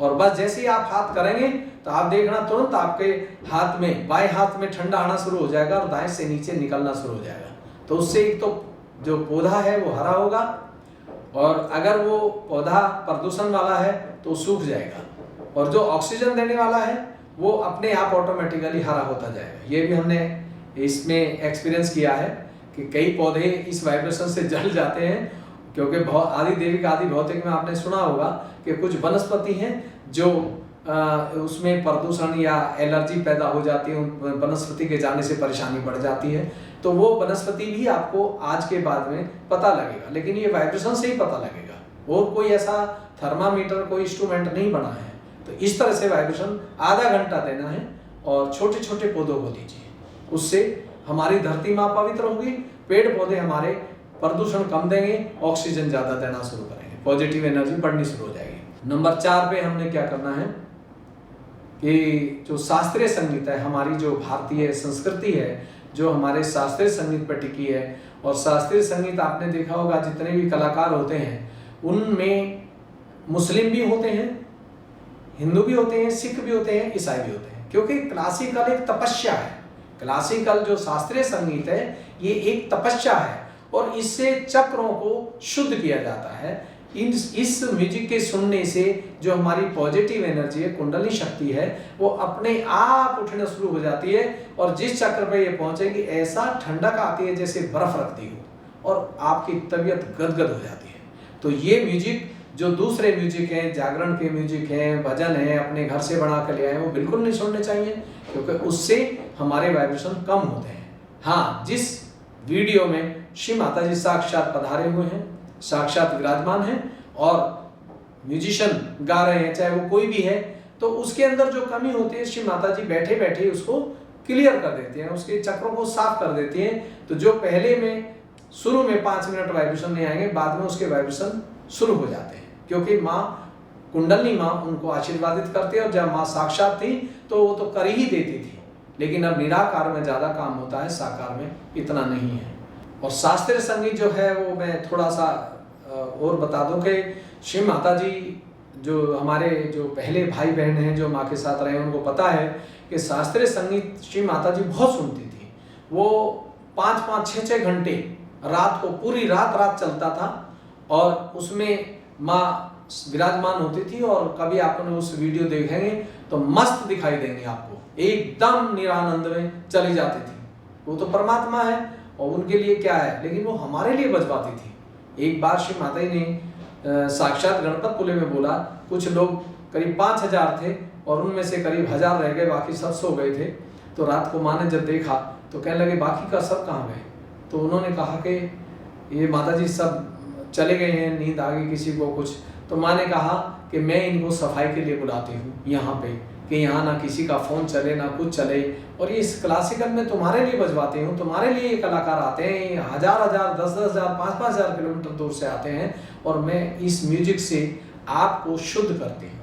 और बस जैसे ही आप हाथ करेंगे तो आप देखना तुरंत आपके हाथ में, बाएं हाथ में ठंडा आना शुरू हो जाएगा और दाएं से नीचे निकलना शुरू हो जाएगा। तो उससे एक तो जो पौधा है वो हरा होगा, और अगर वो पौधा प्रदूषण वाला है तो सूख जाएगा, और जो ऑक्सीजन देने वाला है वो अपने आप ऑटोमेटिकली हरा होता जाएगा। ये भी हमने इसमें एक्सपीरियंस किया है कि कई पौधे इस वाइब्रेशन से जल जाते हैं, क्योंकि आदि देविक आदि भौतिक में आपने सुना होगा कि कुछ वनस्पति हैं जो उसमें प्रदूषण या एलर्जी पैदा हो जाती है, वनस्पति के जाने से परेशानी बढ़ जाती है। तो वो वनस्पति भी आपको आज के बाद में पता लगेगा, लेकिन ये वाइब्रेशन से ही पता लगेगा, और कोई ऐसा थर्मामीटर कोई इंस्ट्रूमेंट नहीं बना है। तो इस तरह से वाइब्रेशन आधा घंटा देना है और छोटे छोटे पौधों को दीजिए, उससे हमारी धरती माँ पवित्र होगी, पेड़ पौधे हमारे प्रदूषण कम देंगे, ऑक्सीजन ज्यादा देना शुरू करेंगे, पॉजिटिव एनर्जी बढ़नी शुरू हो जाएगी। नंबर 4 पे हमने क्या करना है कि जो शास्त्रीय संगीत है, हमारी जो भारतीय संस्कृति है, जो हमारे शास्त्रीय संगीत पर टिकी है, और शास्त्रीय संगीत आपने देखा होगा जितने भी कलाकार होते हैं उनमें मुस्लिम भी होते हैं, हिंदू भी होते हैं, सिख भी होते हैं, ईसाई भी होते हैं, क्योंकि क्लासिकल एक तपस्या है। क्लासिकल जो शास्त्रीय संगीत है ये एक तपस्या है, और इससे चक्रों को शुद्ध किया जाता है। इस म्यूजिक के सुनने से जो हमारी पॉजिटिव एनर्जी है, कुंडली शक्ति है, वो अपने आप उठना शुरू हो जाती है, और जिस चक्र पे ये पहुंचेगी ऐसा ठंडक आती है जैसे बर्फ रखती हो, और आपकी तबीयत गदगद हो जाती है। तो ये म्यूजिक जो दूसरे म्यूजिक हैं, जागरण के म्यूजिक हैं, भजन हैं, अपने घर से बना कर ले आए, वो बिल्कुल नहीं सुनने चाहिए, क्योंकि उससे हमारे वाइब्रेशन कम होते हैं। हाँ, जिस वीडियो में श्री माता जी साक्षात पधारे हुए हैं, साक्षात विराजमान हैं और म्यूजिशियन गा रहे हैं, चाहे वो कोई भी है, तो उसके अंदर जो कमी होती है श्री माता जी बैठे बैठे उसको क्लियर कर देती हैं, उसके चक्रों को साफ कर देती हैं। तो जो पहले में शुरू में 5 मिनट वाइब्रेशन नहीं आएंगे, बाद में उसके वाइब्रेशन शुरू हो जाते हैं, क्योंकि माँ कुंडली माँ उनको आशीर्वादित करती है, और जब माँ साक्षात थी तो वो तो कर ही देती थी, लेकिन अब निराकार में ज़्यादा काम होता है, साकार में इतना नहीं है। और शास्त्रीय संगीत जो है वो मैं थोड़ा सा और बता दूं कि श्री माता जी जो हमारे जो पहले भाई बहन हैं जो माँ के साथ रहे, उनको पता है कि शास्त्रीय संगीत श्री माता जी बहुत सुनती थी। वो 5-5, 6-6 घंटे रात को, पूरी रात चलता था और उसमें माँ विराजमान होती थी। और कभी आपने उस वीडियो देखेंगे तो मस्त दिखाई देंगे आपको, एकदम निरानंद में चली जाती थी। वो तो परमात्मा है और उनके लिए क्या है, लेकिन वो हमारे लिए बजवाती थी। एक बार श्री माता जी ने साक्षात गणपतपुले में बोला, कुछ लोग करीब 5000 थे और उनमें से करीब 1000 रह गए, बाकी सब सो गए थे। तो रात को माँ ने जब देखा तो कहने लगे बाकी का सब कहाँ गए। तो उन्होंने कहा कि ये माता जी सब चले गए हैं, नींद आ गई किसी को कुछ। तो माँ ने कहा कि मैं इनको सफाई के लिए बुलाती हूँ यहाँ पे, कि यहाँ ना किसी का फ़ोन चले ना कुछ चले, और ये इस क्लासिकल में तुम्हारे लिए बजवाती हूँ, तुम्हारे लिए ये कलाकार आते हैं, 1000-1000, 10,000, 5,000 किलोमीटर दूर से आते हैं और मैं इस म्यूजिक से आपको शुद्ध करती हूँ।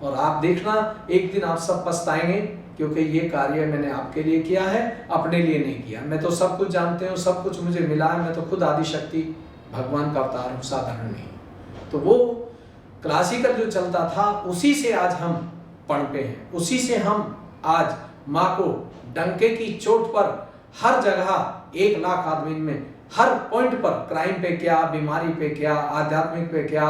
और आप देखना एक दिन आप सब पछताएंगे, क्योंकि ये कार्य मैंने आपके लिए किया है, अपने लिए नहीं किया। मैं तो सब कुछ जानते हूँ, सब कुछ मुझे मिला है, मैं तो खुद आदिशक्ति भगवान का अवतार हूँ, साधारण नहीं। तो वो क्लासिकल जो चलता था उसी से आज हम पनपे हैं, उसी से हम आज माँ को डंके की चोट पर हर जगह 1 लाख आदमी में हर पॉइंट पर, क्राइम पे क्या, बीमारी पे क्या, आध्यात्मिक पे क्या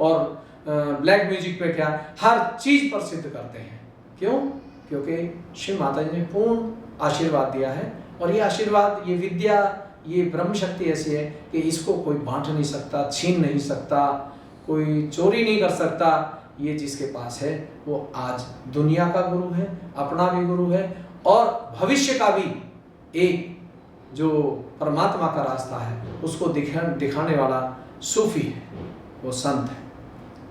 और ब्लैक म्यूजिक पे क्या, हर चीज पर सिद्ध करते हैं। क्यों? क्योंकि श्री माता जी ने पूर्ण आशीर्वाद दिया है। और ये आशीर्वाद, ये विद्या, ये ब्रह्म शक्ति ऐसी है कि इसको कोई बांट नहीं सकता, छीन नहीं सकता, कोई चोरी नहीं कर सकता। ये जिसके पास है वो आज दुनिया का गुरु है, अपना भी गुरु है और भविष्य का भी एक जो परमात्मा का रास्ता है उसको दिखाने वाला सूफी है, वो संत है।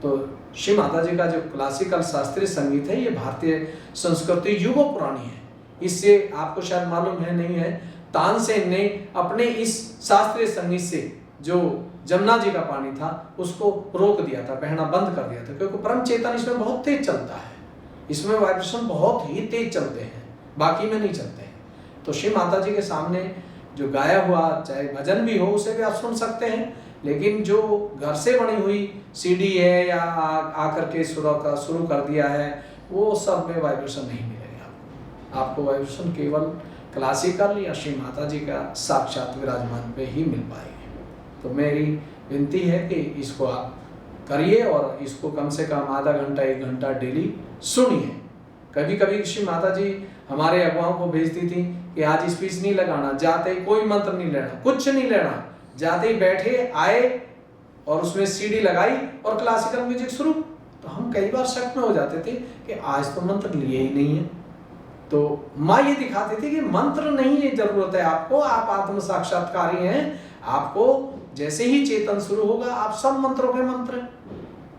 तो श्री माता जी का जो क्लासिकल शास्त्रीय संगीत है, ये भारतीय संस्कृति युगों पुरानी है। इससे आपको शायद मालूम है, नहीं है, तानसेन ने अपने इस शास्त्रीय संगीत से जो जमुना जी का पानी था उसको रोक दिया था, बहना बंद कर दिया था, क्योंकि परम चेतन इसमें बहुत तेज चलता है, इसमें वाइब्रेशन बहुत ही तेज चलते हैं, बाकी में नहीं चलते हैं। तो श्री माता जी के सामने जो गाया हुआ चाहे भजन भी हो उसे भी आप सुन सकते हैं, लेकिन जो घर से बनी हुई सीडी है या आकर के शुरू कर दिया है, वो सब में वाइब्रेशन नहीं मिलेगा आपको वाइब्रेशन केवल क्लासिकल या श्री माता जी का साक्षात विराजमान पे ही मिल पाएगी। तो मेरी विनती है कि इसको आप करिए और इसको कम से कम आधा घंटा 1 घंटा डेली सुनिए। कभी कभी श्री माता जी हमारे अगुवाओं को भेजती थी कि आज स्पीच नहीं लगाना, जाते ही कोई मंत्र नहीं लेना, कुछ नहीं लेना, जाते ही बैठे आए और उसमें सीडी लगाई और क्लासिकल म्यूजिक शुरू। तो हम कई बार शक में हो जाते थे कि आज तो मंत्र लिए ही नहीं है। तो माँ ये दिखाती थी कि मंत्र नहीं है जरूरत है आपको, आप आत्म साक्षात्कारी हैं, आपको जैसे ही चेतन शुरू होगा आप सब मंत्रों के मंत्र।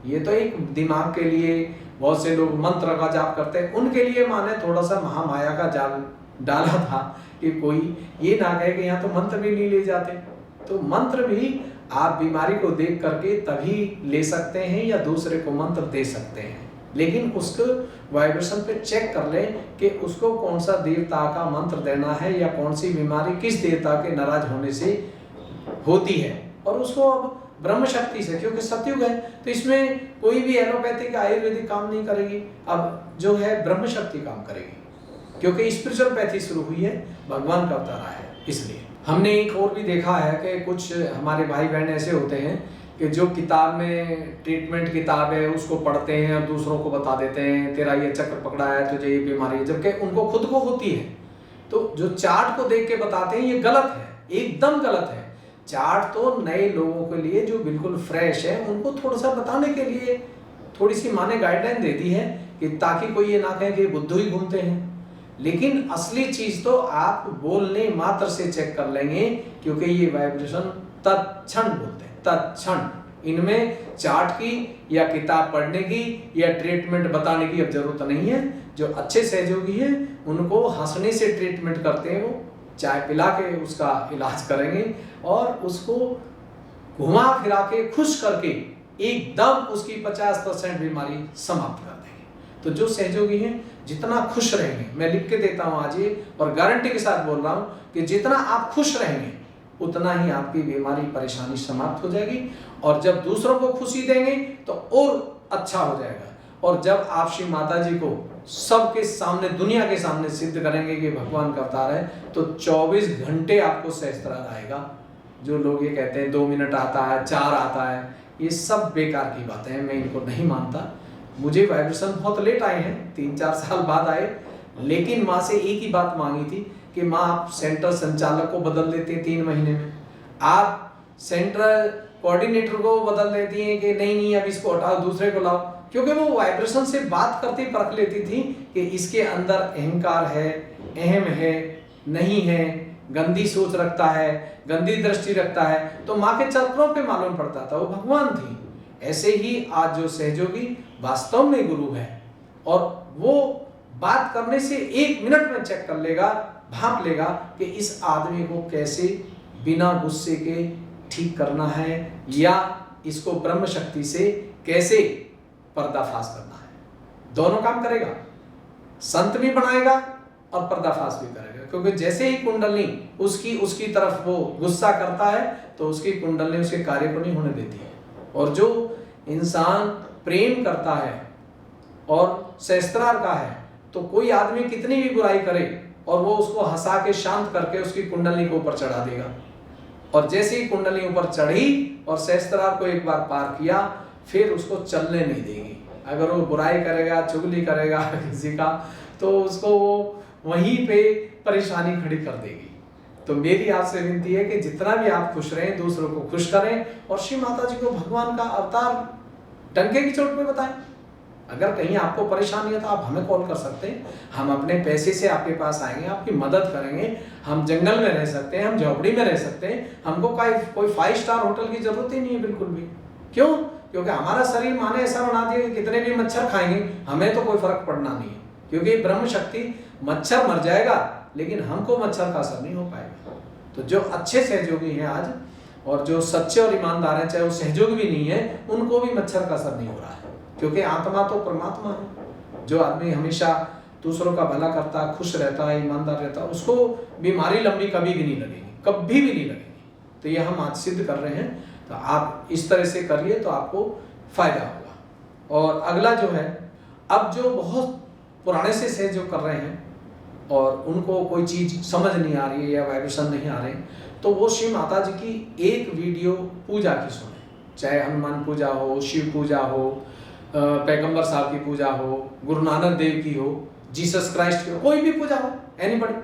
ये तो एक दिमाग के लिए बहुत से लोग मंत्र का जाप करते हैं, उनके लिए माँ ने थोड़ा सा महामाया का जाल डाला था कि कोई ये ना कहे कि यहाँ तो मंत्र भी नहीं ले जाते। तो मंत्र भी आप बीमारी को देख करके तभी ले सकते हैं या दूसरे को मंत्र दे सकते हैं, लेकिन उसको वाइब्रेशन पे चेक कर लें कि उसको कौन सा देवता का मंत्र देना है या कौन सी बीमारी किस देवता के नाराज होने से होती है, और उसको अब ब्रह्म शक्ति से, क्योंकि सतयुग है तो इसमें कोई भी एलोपैथिक आयुर्वेदिक काम नहीं करेगी, अब जो है ब्रह्म शक्ति काम करेगी, क्योंकि स्पिरिचुअल पैथी शुरू हुई है, भगवान का अवतार है। इसलिए हमने एक और भी देखा है कि कुछ हमारे भाई बहन ऐसे होते हैं कि जो किताब में ट्रीटमेंट किताब है उसको पढ़ते हैं और दूसरों को बता देते हैं तेरा ये चक्र पकड़ा है, तुझे ये बीमारी है, जबकि उनको खुद को होती है। तो जो चार्ट को देख के बताते हैं ये गलत है, एकदम गलत है। चार्ट तो नए लोगों के लिए जो बिल्कुल फ्रेश है उनको थोड़ा सा बताने के लिए थोड़ी सी माँ ने गाइडलाइन दे दी है कि ताकि कोई ये ना कहे कि बुद्धू ही घूमते हैं, लेकिन असली चीज तो आप बोलने मात्र से चेक कर लेंगे, क्योंकि ये वाइब्रेशन तत्क्षण बोलते हैं, तत्क्षण। इनमें चार्ट की या किताब पढ़ने की या ट्रीटमेंट बताने की अब जरूरत नहीं है। जो अच्छे सहयोगी हैं उनको हंसने से ट्रीटमेंट करते हैं, वो चाय पिला के उसका इलाज करेंगे और उसको घुमा फिरा के खुश करके एकदम उसकी 50% बीमारी समाप्त कर देंगे। तो जो सहयोगी हैं जितना खुश रहेंगे, मैं लिख के देता हूँ आज ये और गारंटी के साथ बोल रहा हूँ कि जितना आप खुश रहेंगे उतना ही आपकी बीमारी परेशानी समाप्त हो जाएगी। और जब दूसरों को खुशी देंगे तो और अच्छा हो जाएगा। और जब आप श्री माता जी को सबके सामने, दुनिया के सामने सिद्ध करेंगे कि भगवान का अवतार है, तो 24 घंटे आपको सहस्त्रार आएगा। जो लोग ये कहते हैं 2 मिनट आता है, 4 आता है, ये सब बेकार की बातें हैं, मैं इनको नहीं मानता। मुझे वाइब्रेशन बहुत लेट आए हैं, 3-4 साल बाद आए, लेकिन माँ से एक ही बात मांगी थी कि माँ आप सेंटर संचालक को बदल देते हैं 3 महीने में, आप सेंटर कोऑर्डिनेटर को बदल देती हैं कि नहीं अब इसको हटाओ दूसरे को लाओ, क्योंकि वो वाइब्रेशन से बात करती परख लेती थी कि इसके अंदर अहंकार है, अहम है, नहीं है, गंदी सोच रखता है, गंदी दृष्टि रखता है। तो माँ के चक्रों पे मालूम पड़ता था वो भगवान थी। ऐसे ही आज जो सहयोगी वास्तव में गुरु है और वो बात करने से 1 मिनट में चेक कर लेगा, भांप लेगा कि इस आदमी को कैसे बिना गुस्से के ठीक करना है या इसको ब्रह्म शक्ति से कैसे पर्दाफाश करना है। दोनों काम करेगा, संत भी बनाएगा और पर्दाफाश भी करेगा, क्योंकि जैसे ही कुंडली उसकी तरफ वो गुस्सा करता है तो उसकी कुंडली उसके कार्य को नहीं होने देती है। और जो इंसान प्रेम करता है और सहस्त्रार का है तो कोई आदमी कितनी भी बुराई करे और वो उसको हंसा के शांत करके उसकी कुंडली को ऊपर चढ़ा देगा। और जैसे ही कुंडली ऊपर चढ़ी और सहस्त्रार को एक बार पार किया फिर उसको चलने नहीं देगी। अगर वो बुराई करेगा, चुगली करेगा किसी का, तो उसको वो वहीं पे परेशानी खड़ी कर देगी। तो मेरी आपसे विनती है कि जितना भी आप खुश रहें, दूसरों को खुश करें और श्री माता जी को भगवान का अवतार डंके की चोट पे बताएं। अगर कहीं आपको परेशानी है तो आप हमें कॉल कर सकते हैं, हम अपने पैसे से आपके पास आएंगे, आपकी मदद करेंगे। हम जंगल में रह सकते हैं, हम झोपड़ी में रह सकते हैं, हमको कोई 5 स्टार होटल की जरूरत ही नहीं है बिल्कुल भी। क्यों? क्योंकि हमारा शरीर माने ऐसा बना दिया कि कितने भी मच्छर खाएंगे हमें तो कोई फर्क पड़ना नहीं है, क्योंकि ब्रह्म शक्ति, मच्छर मर जाएगा लेकिन हमको मच्छर का असर नहीं हो पाएगा। तो जो अच्छे सहयोगी हैं आज और जो सच्चे और ईमानदार हैं, चाहे वो सहयोगी भी नहीं है, उनको भी मच्छर का असर नहीं हो रहा है, क्योंकि आत्मा तो परमात्मा है। जो आदमी हमेशा दूसरों का भला करता है, खुश रहता है, ईमानदार रहता है, उसको बीमारी लंबी कभी भी नहीं लगेगी, कभी भी नहीं लगेगी। तो ये हम आज सिद्ध कर रहे हैं। तो आप इस तरह से करिए तो आपको फायदा होगा। और अगला जो है, अब जो बहुत पुराने से सहयोग कर रहे हैं और उनको कोई चीज समझ नहीं आ रही है या वाइब्रेशन नहीं आ रहे, तो वो श्री माता जी की एक वीडियो पूजा की सुने, चाहे हनुमान पूजा हो, शिव पूजा हो, पैगंबर साहब की पूजा हो, गुरु नानक देव की हो, जीसस क्राइस्ट की हो, कोई भी पूजा हो, एनीबॉडी,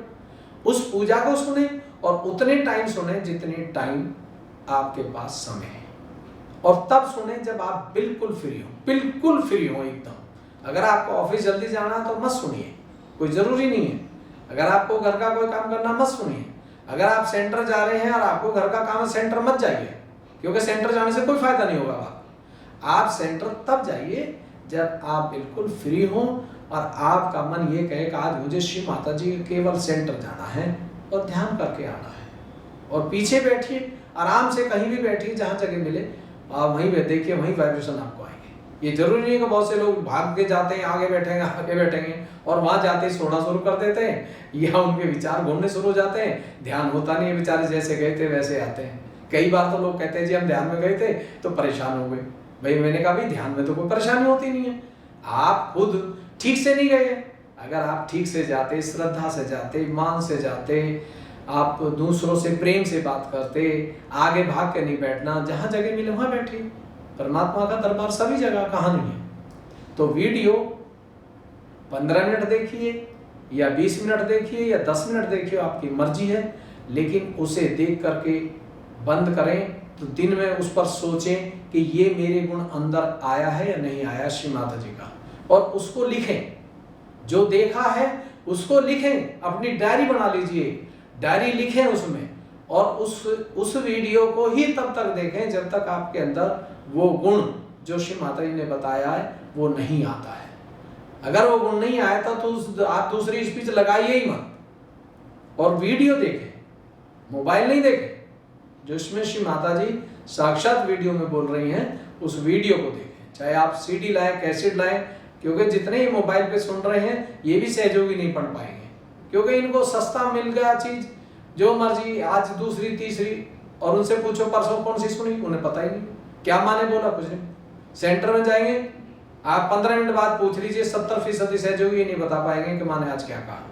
उस पूजा को सुने और उतने टाइम सुने जितने टाइम आपके पास समय है। और तब सुने जब आप बिल्कुल फ्री हो, बिल्कुल फ्री हो एकदम। अगर आपको ऑफिस जल्दी जाना है तो मत सुनिए, कोई जरूरी नहीं है। अगर आपको घर का कोई काम करना मत सुनिए। अगर आप सेंटर जा रहे हैं और आपको घर का काम है, सेंटर मत जाइए, क्योंकि सेंटर जाने से कोई फायदा नहीं होगा। आप सेंटर तब जाइए जब आप बिल्कुल फ्री हो और आपका मन ये कहे कि आज मुझे श्री माता जी केवल सेंटर जाना है और ध्यान करके आना है। और पीछे बैठिए, आराम से कहीं भी बैठिए, जहाँ जगह मिले आप वहीं देखिए, वहीं वाइब्रेशन आपको आएंगे। ये जरूरी नहीं है कि बहुत से लोग भाग के जाते हैं, आगे बैठेंगे और वहां जाते ही सोना शुरू कर देते हैं या उनके विचार घूमने शुरू हो जाते हैं, ध्यान होता नहीं है, बेचारे जैसे गए थे वैसे आते हैं। कई बार तो लोग कहते हैं जी हम ध्यान में गए थे तो परेशान हो गए। भाई मैंने कहा भी ध्यान में तो कोई परेशानी होती नहीं है, आप खुद ठीक से नहीं गए। अगर आप ठीक से जाते, श्रद्धा से जाते, ईमान से जाते, आप दूसरों से प्रेम से बात करते, आगे भाग के नहीं बैठना, जहां जगह मिले वहां बैठिए। परमात्मा का दरबार सभी जगह, कहाँ नहीं है। तो वीडियो 15 मिनट देखिए या 20 मिनट देखिए या 10 मिनट देखिए, आपकी मर्जी है, लेकिन उसे देख करके बंद करें तो दिन में उस पर सोचें कि ये मेरे गुण अंदर आया है या नहीं आया श्री माता जी का, और उसको लिखें। जो देखा है उसको लिखें, अपनी डायरी बना लीजिए, डायरी लिखें उसमें, और उस वीडियो को ही तब तक देखें जब तक आपके अंदर वो गुण जो श्री माता जी ने बताया है वो नहीं आता है। अगर वो गुण नहीं आया था तो आप दूसरी स्पीच लगाइए ही मत और वीडियो देखें, मोबाइल नहीं देखें। जो इसमें श्री माता जी साक्षात वीडियो में बोल रही हैं उस वीडियो को देखें, चाहे आप सीडी लाएं, कैसेट लाएं, क्योंकि जितने ही मोबाइल पे सुन रहे हैं ये भी सहयोगी नहीं पढ़ पाएंगे, क्योंकि इनको सस्ता मिल गया चीज, जो मर्जी आज दूसरी तीसरी, और उनसे पूछो परसों कौन सी सुनी, उन्हें पता ही नहीं क्या माँ ने बोला, कुछ नहीं। सेंटर में जाएंगे आप 15 मिनट बाद पूछ लीजिए, 70% सहयोगी ये नहीं बता पाएंगे कि माँ ने आज क्या कहा।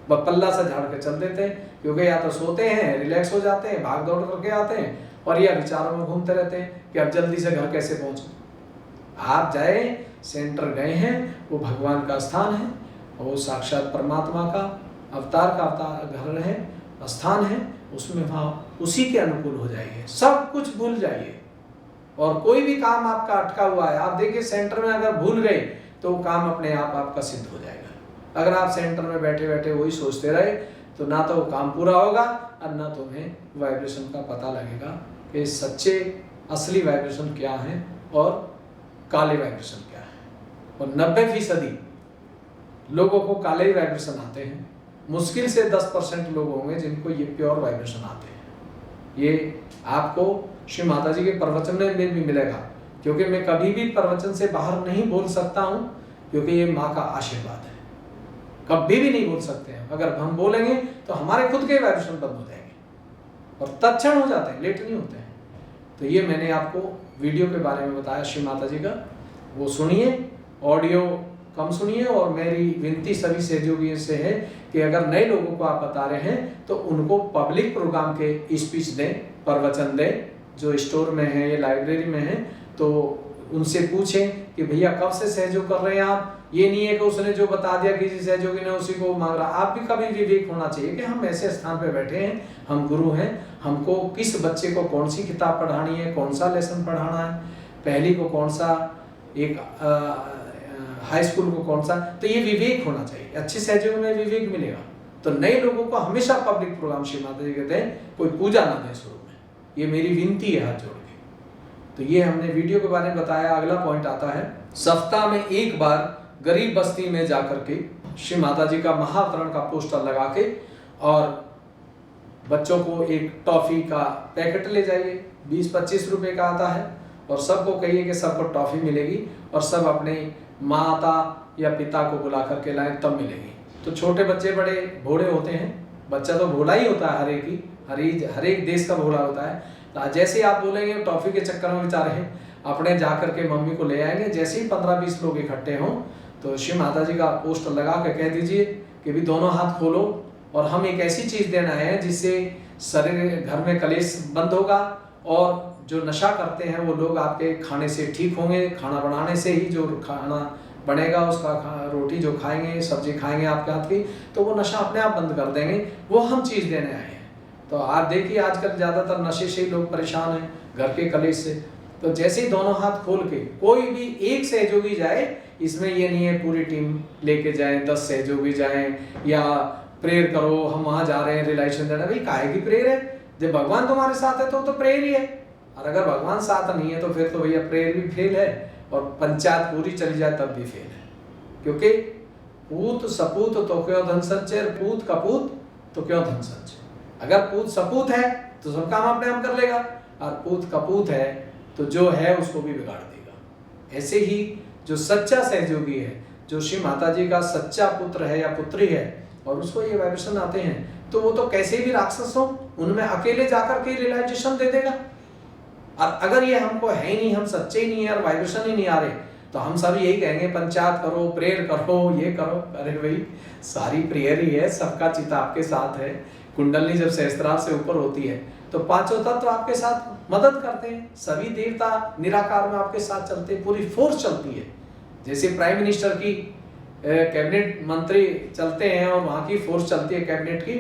वह पल्ला से झाड़ के चल देते हैं, क्योंकि या तो सोते हैं, रिलैक्स हो जाते हैं, भाग दौड़ करके आते हैं, और या विचारों में घूमते रहते हैं कि अब जल्दी से घर कैसे पहुंचे। आप जाए, सेंटर गए हैं, वो भगवान का स्थान है, वो साक्षात परमात्मा का अवतार का घर है, स्थान है, उसमें वहाँ उसी के अनुकूल हो जाइए, सब कुछ भूल जाइए। और कोई भी काम आपका अटका हुआ है, आप देखिए सेंटर में अगर भूल गए तो वो काम अपने आप आपका सिद्ध हो जाएगा। अगर आप सेंटर में बैठे बैठे वही सोचते रहे तो ना तो वो काम पूरा होगा और ना तुम्हें वाइब्रेशन का पता लगेगा कि सच्चे असली वाइब्रेशन क्या है और काले वाइब्रेशन क्या है। और 90% लोगों को काले ही वाइब्रेशन आते हैं, मुश्किल से 10% लोग होंगे जिनको ये प्योर वाइब्रेशन आते हैं। ये आपको श्री माता जी के प्रवचन में भी मिलेगा, क्योंकि मैं कभी भी प्रवचन से बाहर नहीं बोल सकता हूँ, क्योंकि ये माँ का आशीर्वाद है, कभी भी नहीं बोल सकते हैं। अगर हम बोलेंगे तो हमारे खुद के वाइब्रेशन बंद हो जाएंगे और तत्क्षण हो जाते हैं, लेट नहीं होते हैं। तो ये मैंने आपको वीडियो के बारे में बताया श्री माता जी का, वो सुनिए, ऑडियो कम सुनिए। और मेरी विनती सभी सहयोगियों से है कि अगर नए लोगों को आप बता रहे हैं तो उनको पब्लिक प्रोग्राम के स्पीच दें, प्रवचन दें, जो स्टोर में है या लाइब्रेरी में है, तो उनसे पूछें कि भैया कब से सहयोग कर रहे हैं आप। ये नहीं है कि उसने जो बता दिया किसी सहयोगी ने उसी को मांग रहा। आप भी कभी विवेक होना चाहिए कि हम ऐसे स्थान पे बैठे हैं, हम गुरु हैं, हमको किस बच्चे को कौन सी किताब पढ़ानी है, कौन सा लेसन पढ़ाना है, पहली को कौन सा, एक हाई स्कूल को कौन सा। तो ये विवेक होना चाहिए, अच्छे सहयोग में विवेक मिलेगा। तो नए लोगों को हमेशा पब्लिक प्रोग्राम श्री माता जी कहते हैं, कोई पूजा ना दें शुरू में, ये मेरी विनती है हाथ जोड़ के। तो ये हमने वीडियो के बारे में बताया। अगला पॉइंट आता है, सप्ताह में एक बार गरीब बस्ती में जाकर के श्री माता जी का महाअवतरण का पोस्टर लगा के और बच्चों को एक टॉफी का पैकेट ले जाइए, 20-25 रुपए का आता है, और सबको कहिए कि सबको टॉफी मिलेगी और सब अपने माता या पिता को बुला करके लाएं, तब मिलेगी। तो छोटे बच्चे बड़े भोले होते हैं, बच्चा तो भोला ही होता है, हर एक देश का भोला होता है। तो जैसे आप बोलेंगे टॉफी के चक्कर में बेचारे हैं, अपने जा करके मम्मी को ले आएंगे। जैसे ही 15-20 लोग इकट्ठे हों तो श्री माता जी का पोस्टर लगा के कह दीजिए कि भी दोनों हाथ खोलो और हम एक ऐसी चीज देना है जिससे शरीर घर में कलेश बंद होगा, और जो नशा करते हैं वो लोग आपके खाने से ठीक होंगे। खाना बनाने से ही जो खाना बनेगा, उसका रोटी जो खाएंगे, सब्जी खाएंगे आपके हाथ की, तो वो नशा अपने आप बंद कर देंगे। वो हम चीज देने आए हैं। तो आप देखिए आजकल ज्यादातर नशे से ही लोग परेशान हैं, घर के कलेश से। तो जैसे ही दोनों हाथ खोल के कोई भी एक सहयोगी जाए, इसमें ये नहीं है पूरी टीम लेके जाएं, 10 सहयोगी जाएं या प्रेयर करो हम वहां जा रहे हैं रिलाइजेशन देना। भाई काहे की प्रेयर है? जब भगवान तुम्हारे साथ है तो प्रेयर ही है, और अगर भगवान साथ नहीं है तो फिर तो भैया प्रेयर भी फेल है और पंचायत पूरी चली जाए तब भी फेल है। क्योंकि पूत सपूत तो क्यों धन संचय, पूत कपूत तो क्यों धन संचय। अगर पूत सपूत है तो सब काम अपने आप कर लेगा, और पूत कपूत है तो जो है उसको भी बिगाड़ देगा। ऐसे ही जो सच्चा सहयोगी है, जो श्री माता जी का सच्चा पुत्र है या पुत्री है, और उसको ये वाइब्रेशन आते हैं, तो वो तो कैसे भी राक्षस हो, उनमें अकेले जाकर के रियलाइजेशन दे देगा। और अगर ये हमको है ही नहीं, हम सच्चे ही नहीं है और वाइब्रेशन ही नहीं आ रहे, तो हम सब यही कहेंगे पंचायत करो, प्रेयर करो, ये करो। अरे भाई सारी प्रेयर ही है, सबका चिता आपके साथ है। कुंडलनी जब सहस्त्रार से ऊपर होती है तो पांचों तत्व आपके साथ मदद करते हैं, सभी देवता निराकार में आपके साथ चलते हैं, पूरी फोर्स चलती है। जैसे प्राइम मिनिस्टर की कैबिनेट मंत्री चलते हैं और वहाँ की फोर्स चलती है कैबिनेट की,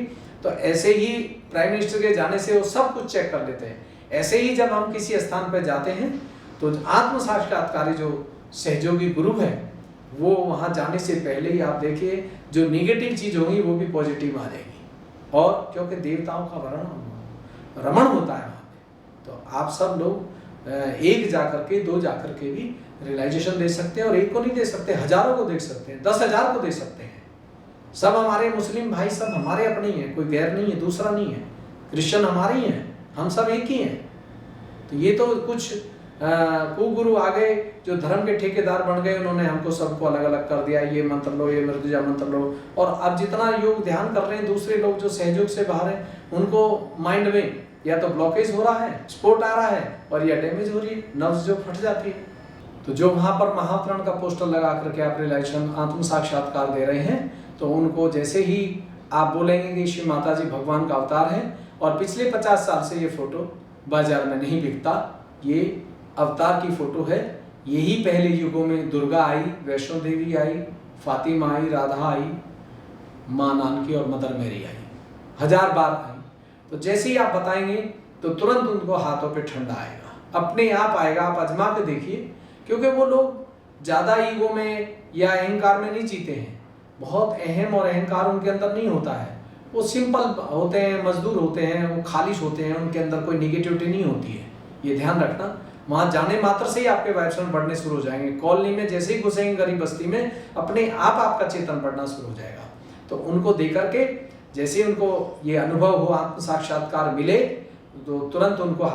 तो ऐसे ही प्राइम मिनिस्टर के जाने से वो सब कुछ चेक कर लेते हैं। ऐसे ही जब हम किसी स्थान पर जाते हैं तो आत्म साक्षात्कारी जो सहयोगी गुरु है, वो वहाँ जाने से पहले ही आप देखिए जो निगेटिव चीज होगी वो भी पॉजिटिव आ जाएगी। और क्योंकि देवताओं का रमण होता है वहाँ पे, तो आप सब लोग एक जाकर के, 2 जाकर के भी रियलाइजेशन दे सकते हैं। और एक को नहीं दे सकते, हजारों को दे सकते हैं, 10,000 को दे सकते हैं। सब हमारे मुस्लिम भाई सब हमारे अपने ही हैं, कोई गैर नहीं है, दूसरा नहीं है। क्रिश्चियन हमारे ही हैं, हम सब एक ही हैं। तो ये तो कुछ कुगुरु आ गए जो धर्म के ठेकेदार बन गए, उन्होंने हमको सबको अलग अलग कर दिया, ये मंत्र लो, ये मृत्युंजय मंत्र लो। और अब जितना योग ध्यान कर रहे हैं दूसरे लोग जो सहयोग से बाहर हैं, उनको माइंड में या तो ब्लॉकेज हो रहा है, स्पोर्ट आ रहा है, और या डैमेज हो रही है, नर्व्स जो फट जाती है। तो जो वहाँ पर महावतरण का पोस्टर लगा करके आप रियलाइजेशन आत्म साक्षात्कार दे रहे हैं, तो उनको जैसे ही आप बोलेंगे कि श्री माता जी भगवान का अवतार है और पिछले 50 साल से ये फोटो बाजार में नहीं बिकता, ये अवतार की फोटो है। यही पहले युगों में दुर्गा आई, वैष्णो देवी आई, फातिमा आई, राधा आई, माँ नानकी और मदर मेरी आई, 1000 बार आई। तो जैसे ही आप बताएंगे तो तुरंत उनको हाथों पे ठंडा आएगा, अपने आप आएगा। आप आजमा के देखिए, क्योंकि वो लोग ज़्यादा ईगो में या अहंकार में नहीं जीते हैं। बहुत अहम और अहंकार उनके अंदर नहीं होता है, वो सिंपल होते हैं, मजदूर होते हैं, वो खालिश होते हैं, उनके अंदर कोई निगेटिविटी नहीं होती है। ये ध्यान रखना। वहाँ जाने मात्र से ही आपके वाइब्रेशन बढ़ने शुरू हो जाएंगे। कॉलोनी में जैसे ही घुसेंगे गरीब बस्ती में, अपने आप आपका चेतन बढ़ना शुरू हो जाएगा। तो उनको दे करके जैसे ही उनको ये अनुभव हो, आत्म साक्षात्कार मिले, तो तुरंत उनको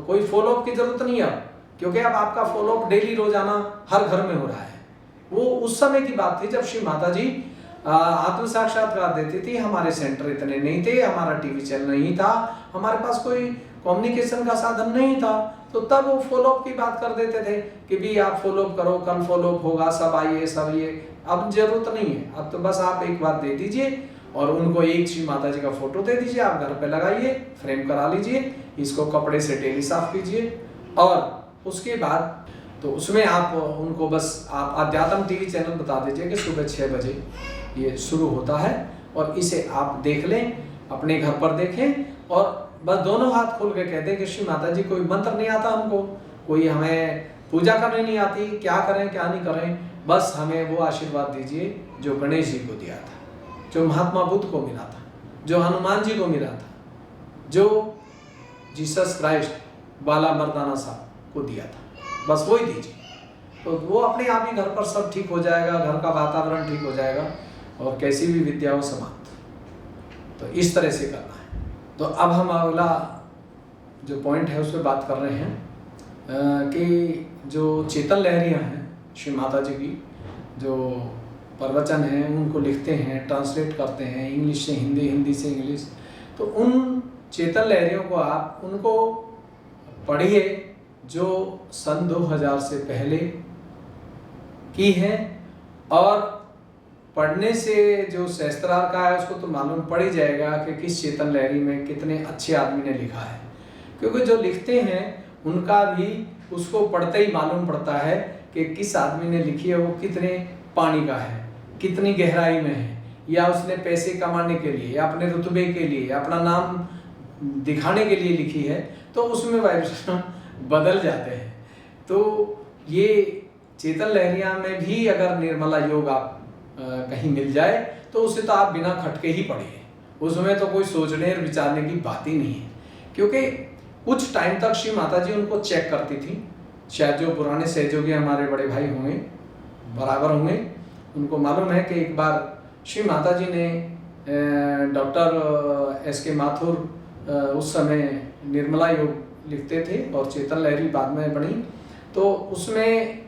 कोई फॉलोअप की जरूरत नहीं है, क्योंकि अब आपका फॉलोअप डेली रोजाना हर घर में हो रहा है। वो उस समय की बात थी जब श्री माता जी आत्म साक्षात्कार देती थी। हमारे सेंटर इतने नहीं थे, हमारा टीवी चैनल नहीं था, हमारे पास कोई कम्युनिकेशन का साधन नहीं था, तो तब वो फॉलोअप की बात कर देते थे कि भी आप फॉलोअप करो, कल फॉलोअप होगा, सब आइए, सब ये। अब जरूरत नहीं है, अब तो बस आप एक बार दे दीजिए और उनको एक श्री माता जी का फोटो दे दीजिए, आप घर पे लगाइए, फ्रेम करा लीजिए, इसको कपड़े से डेली साफ कीजिए। और उसके बाद तो उसमें आप उनको बस आप अध्यात्म टीवी चैनल बता दीजिए कि सुबह 6 बजे ये शुरू होता है, और इसे आप देख लें, अपने घर पर देखें, और बस दोनों हाथ खोल के कहते हैं कि श्री माता जी कोई मंत्र नहीं आता हमको, कोई हमें पूजा करनी नहीं आती, क्या करें क्या नहीं करें, बस हमें वो आशीर्वाद दीजिए जो गणेश जी को दिया था, जो महात्मा बुद्ध को मिला था, जो हनुमान जी को मिला था, जो जीसस क्राइस्ट बाला मर्दाना साहब को दिया था, बस वही दीजिए। तो वो अपने आप ही घर पर सब ठीक हो जाएगा, घर का वातावरण ठीक हो जाएगा, और कैसी भी विद्या हो समाप्त। तो इस तरह से करना है। तो अब हम अगला जो पॉइंट है उस पर बात कर रहे हैं कि जो चेतन लहरियाँ हैं श्री माता जी की, जो प्रवचन हैं उनको लिखते हैं, ट्रांसलेट करते हैं इंग्लिश से हिंदी, हिंदी से इंग्लिश। तो उन चेतन लहरियों को आप उनको पढ़िए जो सन 2000 से पहले की है, और पढ़ने से जो शास्त्रार्थ का है उसको तो मालूम पड़ ही जाएगा कि किस चेतन लहरी में कितने अच्छे आदमी ने लिखा है, क्योंकि जो लिखते हैं उनका भी उसको पढ़ते ही मालूम पड़ता है कि किस आदमी ने लिखी है, वो कितने पानी का है, कितनी गहराई में है, या उसने पैसे कमाने के लिए या अपने रुतबे के लिए या अपना नाम दिखाने के लिए लिखी है, तो उसमें वाइब्रेशन बदल जाते हैं। तो ये चेतन लहरियाँ में भी अगर निर्मला योग आप कहीं मिल जाए तो उसे तो आप बिना खटके ही पढ़िए, उसमें तो कोई सोचने और विचारने की बात ही नहीं है, क्योंकि कुछ टाइम तक श्री माता जी उनको चेक करती थी। शायद जो पुराने सहयोगी हमारे बड़े भाई होंगे, बराबर होंगे, उनको मालूम है कि एक बार श्री माता जी ने डॉक्टर एस.के. माथुर उस समय निर्मला योग लिखते थे और चेतन लहरी बाद में बनी, तो उसमें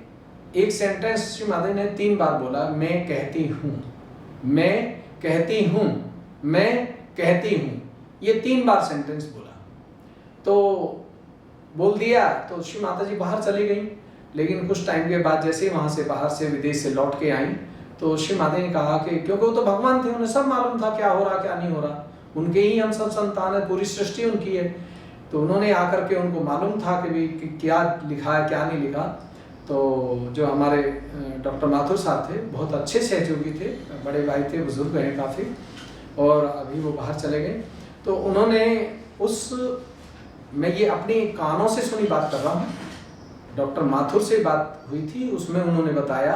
एक सेंटेंस श्री माता जी ने 3 बार बोला, मैं कहती हूँ, मैं कहती हूँ, मैं कहती हूँ, ये 3 बार सेंटेंस बोला। तो बोल दिया तो श्री माता जी बाहर चली गई, लेकिन कुछ टाइम के बाद जैसे वहाँ से बाहर से विदेश से लौट के आई, तो श्री माता जी ने कहा कि क्योंकि वो तो भगवान थे, उन्हें सब मालूम था क्या हो रहा क्या नहीं हो रहा, उनके ही हम सब संतान है, पूरी सृष्टि उनकी है। तो उन्होंने आकर के उनको मालूम था कि भी क्या लिखा है क्या नहीं लिखा। तो जो हमारे डॉक्टर माथुर साहब थे, बहुत अच्छे सहयोगी थे, बड़े भाई थे, बुजुर्ग हैं काफ़ी, और अभी वो बाहर चले गए। तो उन्होंने मैं ये अपने कानों से सुनी बात कर रहा हूँ, डॉक्टर माथुर से बात हुई थी, उसमें उन्होंने बताया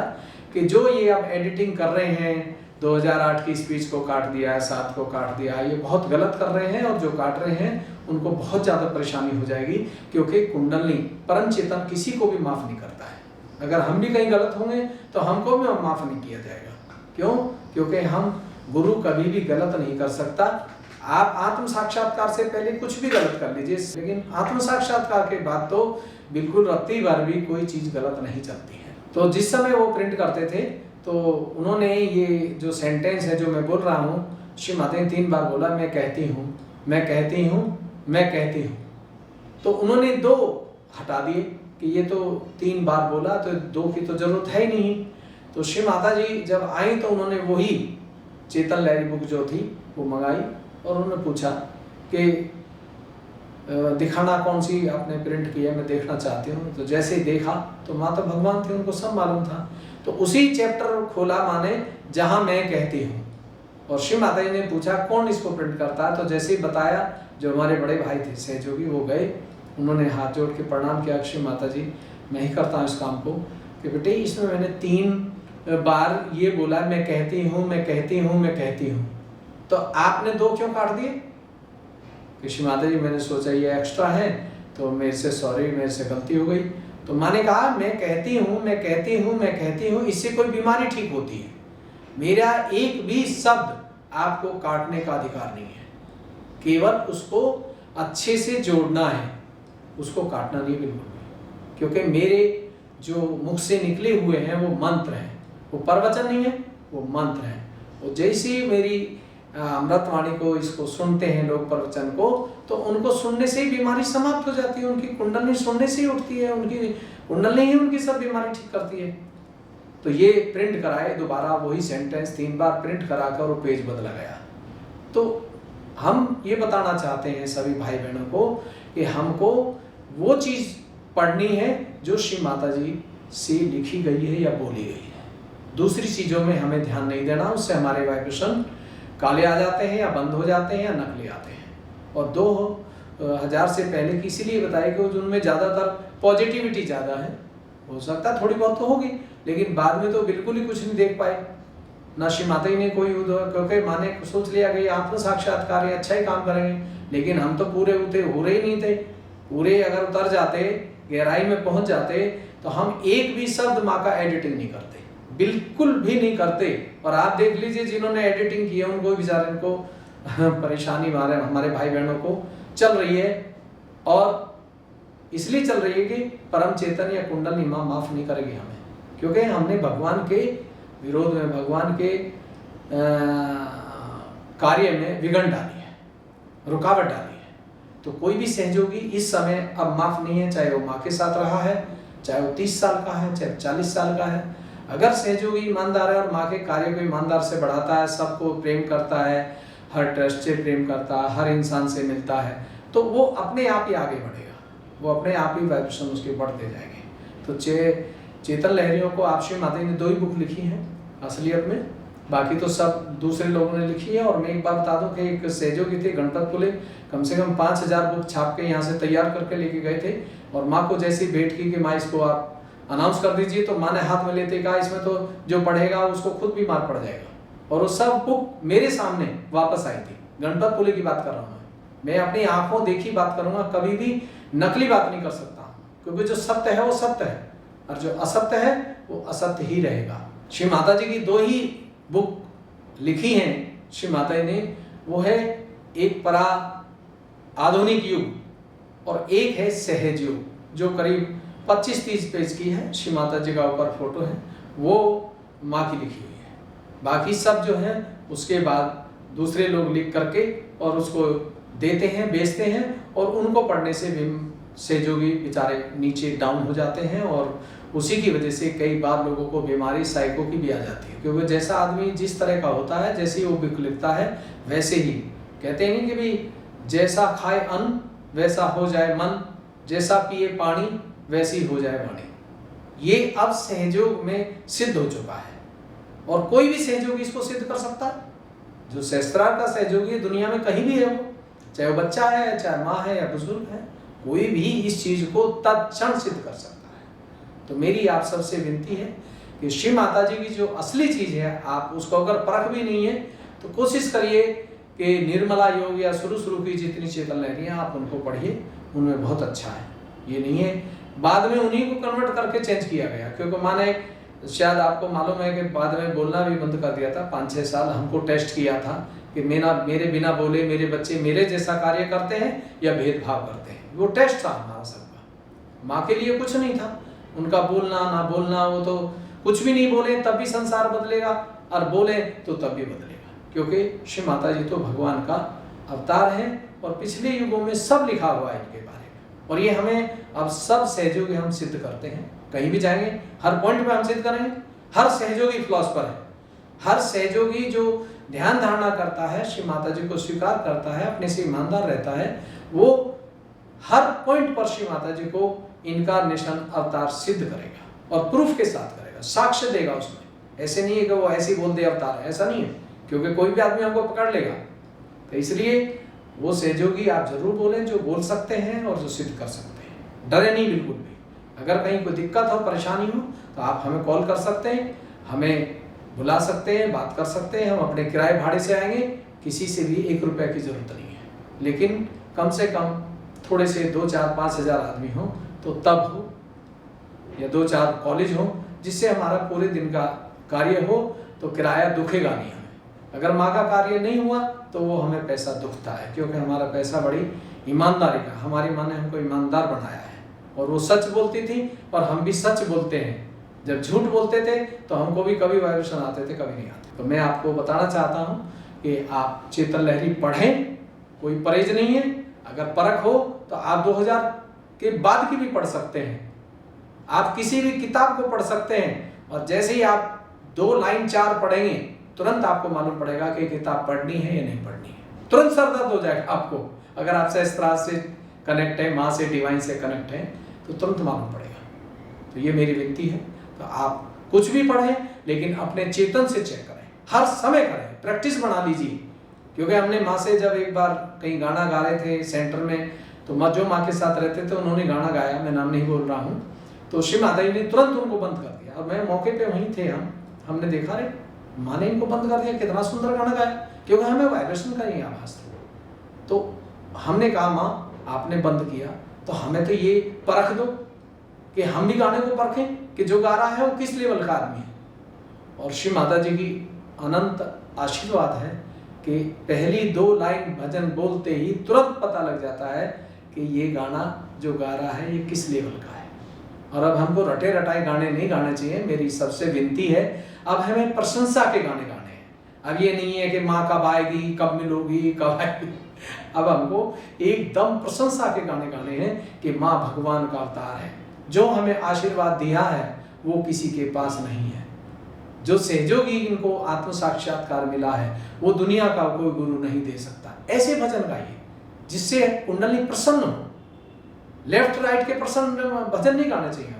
कि जो ये अब एडिटिंग कर रहे हैं, 2008 की स्पीच को काट दिया है, 7 को काट दिया है, ये बहुत गलत कर रहे हैं, और जो काट रहे हैं उनको बहुत ज़्यादा परेशानी हो जाएगी, क्योंकि कुंडलनी परम चेतन किसी को भी माफ़ नहीं करता है। अगर हम भी कहीं गलत होंगे तो हमको भी माफ़ नहीं किया जाएगा। क्यों? क्योंकि हम गुरु कभी भी गलत नहीं कर सकता। आप आत्म साक्षात्कार से पहले कुछ भी गलत कर लीजिए, लेकिन आत्म साक्षात्कार के बाद तो बिल्कुल रत्ती भर भी कोई चीज गलत नहीं चलती है। तो जिस समय वो प्रिंट करते थे तो उन्होंने ये जो सेंटेंस है जो मैं बोल रहा हूँ, श्री माता ने 3 बार बोला, मैं कहती हूँ, मैं कहती हूँ, मैं कहती हूँ। तो उन्होंने 2 हटा दिए कि ये तो 3 बार बोला तो 2 की तो जरूरत है ही नहीं। तो श्री माता जी जब आई तो उन्होंने वही चेतन लहरी बुक जो थी वो मंगाई और उन्होंने पूछा कि दिखाना कौन सी आपने प्रिंट की है, मैं देखना चाहती हूँ। तो जैसे ही देखा तो माँ तो भगवान थे, उनको सब मालूम था। तो उसी चैप्टर खोला माँ ने जहाँ मैं कहती हूँ, और श्री माता जी ने पूछा कौन इसको प्रिंट करता है। तो जैसे ही बताया, जो हमारे बड़े भाई थे सहयोगी, वो गए, उन्होंने हाथ जोड़ के प्रणाम किया, श्री माता जी मैं ही करता हूँ इस काम को, कि बेटे इसमें मैंने 3 बार ये बोला, मैं कहती हूँ, मैं कहती हूँ, मैं कहती हूँ, तो आपने 2 क्यों काट दिए? कि श्री माता जी मैंने सोचा ये एक्स्ट्रा है तो मेरे से सॉरी, मेरे से गलती हो गई। तो माँ ने कहा मैं कहती हूँ, मैं कहती हूँ, मैं कहती हूँ, इससे कोई बीमारी ठीक होती है। मेरा एक भी शब्द आपको काटने का अधिकार नहीं है, केवल उसको अच्छे से जोड़ना है, उसको काटना नहीं बिल्कुल भी। क्योंकि मेरे जो मुख से निकले हुए हैं वो मंत्र हैं, वो प्रवचन नहीं है, वो मंत्र हैं। वो जैसी मेरी अमृतवाणी को इसको सुनते हैं लोग, प्रवचन को, तो उनको सुनने से ही बीमारी समाप्त हो जाती है, उनकी कुंडली सुनने से ही उठती है, उनकी कुंडली ही उनकी सब बीमारी ठीक करती है। तो ये प्रिंट कराए दोबारा, वही सेंटेंस 3 बार प्रिंट कराकर वो पेज बदला गया। तो हम ये बताना चाहते हैं सभी भाई बहनों को कि हमको वो चीज़ पढ़नी है जो श्री माता जी से लिखी गई है या बोली गई है। दूसरी चीज़ों में हमें ध्यान नहीं देना, उससे हमारे वाइब्रेशन काले आ जाते हैं या बंद हो जाते हैं या नकली आते हैं। और 2000 से पहले की इसीलिए बताया कि उनमें ज़्यादातर पॉजिटिविटी ज़्यादा है, हो सकता है थोड़ी बहुत तो होगी, लेकिन बाद में तो बिल्कुल ही कुछ नहीं देख पाए ना। श्री माता जी ने कोई, क्योंकि माँ ने सोच लिया कि आत्म साक्षात्कार है, अच्छा ही काम करेंगे, लेकिन हम तो पूरे उतरे हो रहे ही नहीं थे। पूरे अगर उतर जाते, गहराई में पहुंच जाते, तो हम एक भी शब्द माँ का एडिटिंग नहीं करते, बिल्कुल भी नहीं करते। और आप देख लीजिए जिन्होंने एडिटिंग की है उनको बेचारे को परेशानी हमारे भाई बहनों को चल रही है, और इसलिए चल रही है कि परम चेतन या कुंडली माँ माफ नहीं करेगी हमें, क्योंकि हमने भगवान के विरोध में, भगवान के कार्य में विघ्न डाली है, रुकावट डाली है। तो कोई भी सहयोगी इस समय अब माफ नहीं है, चाहे वो माँ के साथ रहा है, चाहे वो 30 साल का है, चाहे 40 साल का है। अगर सहयोगी ईमानदार है और माँ के कार्य को ईमानदार से बढ़ाता है, सबको प्रेम करता है, हर ट्रस्ट से प्रेम करता है, हर इंसान से मिलता है, तो वो अपने आप ही आगे बढ़ेगा, वो अपने आप ही वाइब्रेशन उसके बढ़ते जाएंगे। तो चेतन लहरियों को आप श्री माता जी ने 2 ही बुक लिखी हैं असलियत में, बाकी तो सब दूसरे लोगों ने लिखी है। और मैं एक बात बता दूं कि एक सहयोगी थे गणपत पुले, कम से कम 5000 बुक छाप के यहाँ से तैयार करके लेके गए थे, और माँ को जैसी भेंट की कि माँ इसको आप अनाउंस कर दीजिए, तो माँ ने हाथ में लेते कहा इसमें तो जो पढ़ेगा उसको खुद भी मार पड़ जाएगा। और वो सब बुक मेरे सामने वापस आई थी। गणपत पुले की बात कर रहा हूँ मैं अपनी आंखों देखी बात करूंगा, कभी भी नकली बात नहीं कर सकता, क्योंकि जो सत्य है वो सत्य है, और जो असत्य है वो असत्य ही रहेगा। श्री माता जी की 2 ही बुक लिखी हैं श्री माता जी ने, वो है एक परा आधुनिक युग और एक है सहज युग, जो करीब 25-30 पेज की है। श्री माता जी का ऊपर फोटो है, वो माँ की लिखी हुई है। बाकी सब जो है उसके बाद दूसरे लोग लिख करके और उसको देते हैं, बेचते हैं, और उनको पढ़ने से जो भी बेचारे नीचे डाउन हो जाते हैं, और उसी की वजह से कई बार लोगों को बीमारी साइको की भी आ जाती है, क्योंकि जैसा आदमी जिस तरह का होता है, जैसे ही वो बुक लिखता है वैसे ही, कहते नहीं कि भाई जैसा खाए अन्न वैसा हो जाए मन, जैसा पिए पानी वैसी हो जाए वाणी। ये अब सहयोग में सिद्ध हो चुका है, और कोई भी सहयोगी इसको सिद्ध कर सकता है। जो सहस्त्रार का सहयोगी दुनिया में कहीं भी है, वो चाहे वो बच्चा है, चाहे माँ है या बुजुर्ग है, कोई भी इस चीज को तत्क्षण सिद्ध कर सकता है। तो मेरी आप सबसे विनती है कि श्री माता जी की जो असली चीज है, आप उसको अगर परख भी नहीं है तो कोशिश करिए कि निर्मला योग या शुरू की जितनी चेतन लहरियां आप उनको पढ़िए, उनमें बहुत अच्छा है। ये नहीं है बाद में उन्हीं को कन्वर्ट करके चेंज किया गया, क्योंकि माने शायद आपको मालूम है कि बाद में बोलना भी बंद कर दिया था। 5-6 साल हमको टेस्ट किया था कि मेरे बिना बोले मेरे बच्चे मेरे जैसा कार्य करते हैं या भेदभाव करते हैं। वो टेस्ट था हमारा सबका। माँ के लिए कुछ नहीं था, उनका बोलना ना बोलना, वो तो कुछ भी नहीं बोले तब भी संसार बदलेगा और बोले तो तब भी बदलेगा, क्योंकि श्री माता जी तो भगवान का अवतार है और पिछले युगों में सब लिखा हुआ है इनके बारे में। और ये हमें अब सब सहयोगी हम सिद्ध करते हैं, कहीं भी जाएंगे हर पॉइंट पे हम सिद्ध करेंगे। हर सहयोगी फिलॉसफर है, हर सहयोगी जो ध्यान धारणा करता है, श्री माता जी को स्वीकार करता है, अपने से ईमानदार रहता है, वो हर पॉइंट पर श्री माता जी को इनकारनेशन अवतार सिद्ध करेगा और प्रूफ के साथ करेगा, साक्ष्य देगा उसमें। ऐसे नहीं है कि वो ऐसे ही बोल दे अवतार है, ऐसा नहीं है, क्योंकि कोई भी आदमी हमको पकड़ लेगा। तो इसलिए वो सहयोगी आप जरूर बोलें जो बोल सकते हैं और जो सिद्ध कर सकते हैं, डरे नहीं बिल्कुल भी। अगर कहीं कोई दिक्कत हो, परेशानी हो तो आप हमें कॉल कर सकते हैं, हमें बुला सकते हैं, बात कर सकते हैं। हम अपने किराए भाड़े से आएंगे, किसी से भी 1 रुपये की जरूरत नहीं है, लेकिन कम से कम थोड़े से 2-4-5 हज़ार आदमी हो तो तब हो, या 2-4 कॉलेज हो, जिससे हमारा पूरे दिन का कार्य हो तो किराया दुखेगा नहीं हमें। अगर माँ का कार्य नहीं हुआ तो वो हमें पैसा दुखता है, क्योंकि हमारा पैसा बड़ी ईमानदारी का, हमारी माँ ने हमको ईमानदार बनाया है। और वो सच बोलती थी और हम भी सच बोलते हैं। जब झूठ बोलते थे तो हमको भी कभी वाइब्रेशन आते थे, कभी नहीं आते। तो मैं आपको बताना चाहता हूँ कि आप चेतन लहरी पढ़ें, कोई परहेज नहीं है। अगर परख हो तो आप 2000 के बाद की भी पढ़ सकते हैं, आप किसी भी किताब को पढ़ सकते हैं, और जैसे ही आप 2 लाइन 4 पढ़ेंगे तुरंत आपको मालूम पड़ेगा कि किताब पढ़नी है या नहीं पढ़नी है। तुरंत सर दर्द हो जाएगा आपको। अगर आप सहस्त्रार से कनेक्ट है, माँ से, डिवाइन से कनेक्ट है, तो तुरंत मालूम पड़ेगा। तो ये मेरी विनती है, तो आप कुछ भी पढ़ें लेकिन अपने चेतन से चेक करें, हर समय करें, प्रैक्टिस बना लीजिए। क्योंकि हमने माँ से जब एक बार कहीं गाना गा रहे थे सेंटर में, तो माँ जो माँ के साथ रहते थे उन्होंने गाना गाया, मैं नाम नहीं बोल रहा हूँ, तो श्री माता जी ने तुरंत उनको बंद कर दिया। और मैं मौके पे वहीं थे, हमने देखा रे माँ ने इनको बंद कर दिया, कितना सुंदर गाना गाया, क्योंकि हमें वाइब्रेशन का ही आभास था। तो हमने कहा माँ आपने बंद किया तो हमें तो ये परख दो कि हम भी गाने को परखें कि जो गा रहा है वो किस लेवल का आदमी है। और श्री माता जी की अनंत आशीर्वाद है कि पहली 2 लाइन भजन बोलते ही तुरंत पता लग जाता है कि ये गाना जो गा रहा है ये किस लेवल का है। और अब हमको रटे रटाए गाने नहीं गाने चाहिए। मेरी सबसे विनती है, अब हमें प्रशंसा के गाने गाने हैं। अब ये नहीं है कि माँ कब आएगी, कब मिलोगी, कब आएगी। अब हमको एकदम प्रशंसा के गाने गाने हैं कि माँ भगवान का अवतार है, जो हमें आशीर्वाद दिया है वो किसी के पास नहीं है। जो सहयोगी इनको आत्म साक्षात्कार मिला है वो दुनिया का कोई गुरु नहीं दे सकता। ऐसे भजन गाइए जिससे कुंडली प्रसन्न हो। लेफ्ट राइट के प्रसन्न भजन नहीं गाना चाहिए,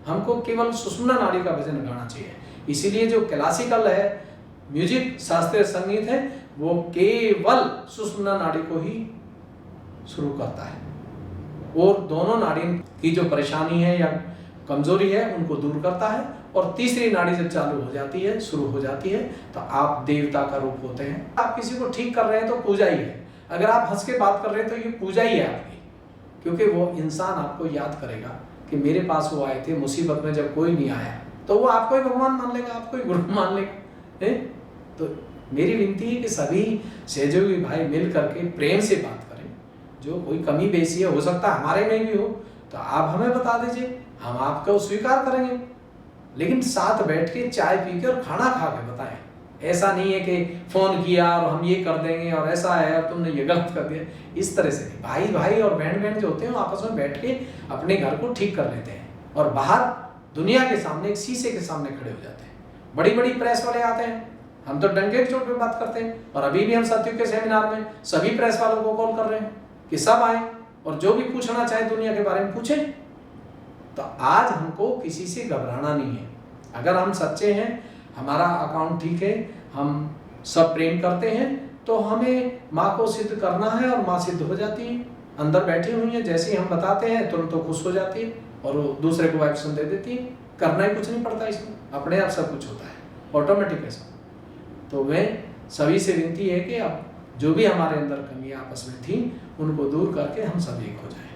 हमको केवल सुषुम्ना नाड़ी का भजन गाना चाहिए। इसीलिए जो क्लासिकल है म्यूजिक, शास्त्रीय संगीत है, वो केवल सुषुम्ना नाड़ी को ही शुरू करता है और दोनों नाड़ी की जो परेशानी है या कमजोरी है उनको दूर करता है। और तीसरी नाड़ी जब चालू हो जाती है, शुरू हो जाती है, तो आप देवता का रूप होते हैं। आप किसी को ठीक कर रहे हैं तो पूजा ही है, अगर आप हंस के बात कर रहे हैं तो ये पूजा ही है आपकी, क्योंकि वो इंसान आपको याद करेगा कि मेरे पास वो आए थे मुसीबत में, जब कोई नहीं आया तो वो आपको ही भगवान मान लेगा, आपको ही गुरु मान लेगा। तो मेरी विनती है कि सभी सहयोगी भाई मिल करके प्रेम से बात करें। जो कोई कमी बेसी है, हो सकता है हमारे में भी हो, तो आप हमें बता दीजिए, हम आपको स्वीकार करेंगे। लेकिन साथ बैठ के चाय पी के और खाना खा के बताएं। ऐसा नहीं है कि फोन किया और हम ये कर देंगे और ऐसा है और तुमने ये गलत कर दिया, इस तरह से नहीं। भाई भाई और बहन बहन जो होते हैं आपस में बैठ के अपने घर को ठीक कर लेते हैं और बाहर दुनिया के सामने एक शीशे के सामने खड़े हो जाते हैं। बड़ी बड़ी प्रेस वाले आते हैं, हम तो डंके की चोट पे बात करते हैं। और अभी भी हम सत्युग के सेमिनार में सभी प्रेस वालों को कॉल कर रहे हैं कि सब आए और जो भी पूछना चाहे दुनिया के बारे में पूछें। तो आज हमको किसी से घबराना नहीं है। अगर हम सच्चे हैं, हमारा अकाउंट ठीक है, हम सब प्रेम करते हैं, तो हमें माँ को सिद्ध करना है और माँ सिद्ध हो जाती है, अंदर बैठी हुई है। जैसे ही हम बताते हैं तुरंत तो खुश हो जाती है और वो दूसरे को वाइब्रेशन दे देती है। करना ही कुछ नहीं पड़ता, इसमें अपने आप सब कुछ होता है, ऑटोमेटिक है सब। तो मैं सभी से विनती है कि अब जो भी हमारे अंदर कमियाँ आपस में थी उनको दूर करके हम सब एक हो जाएं।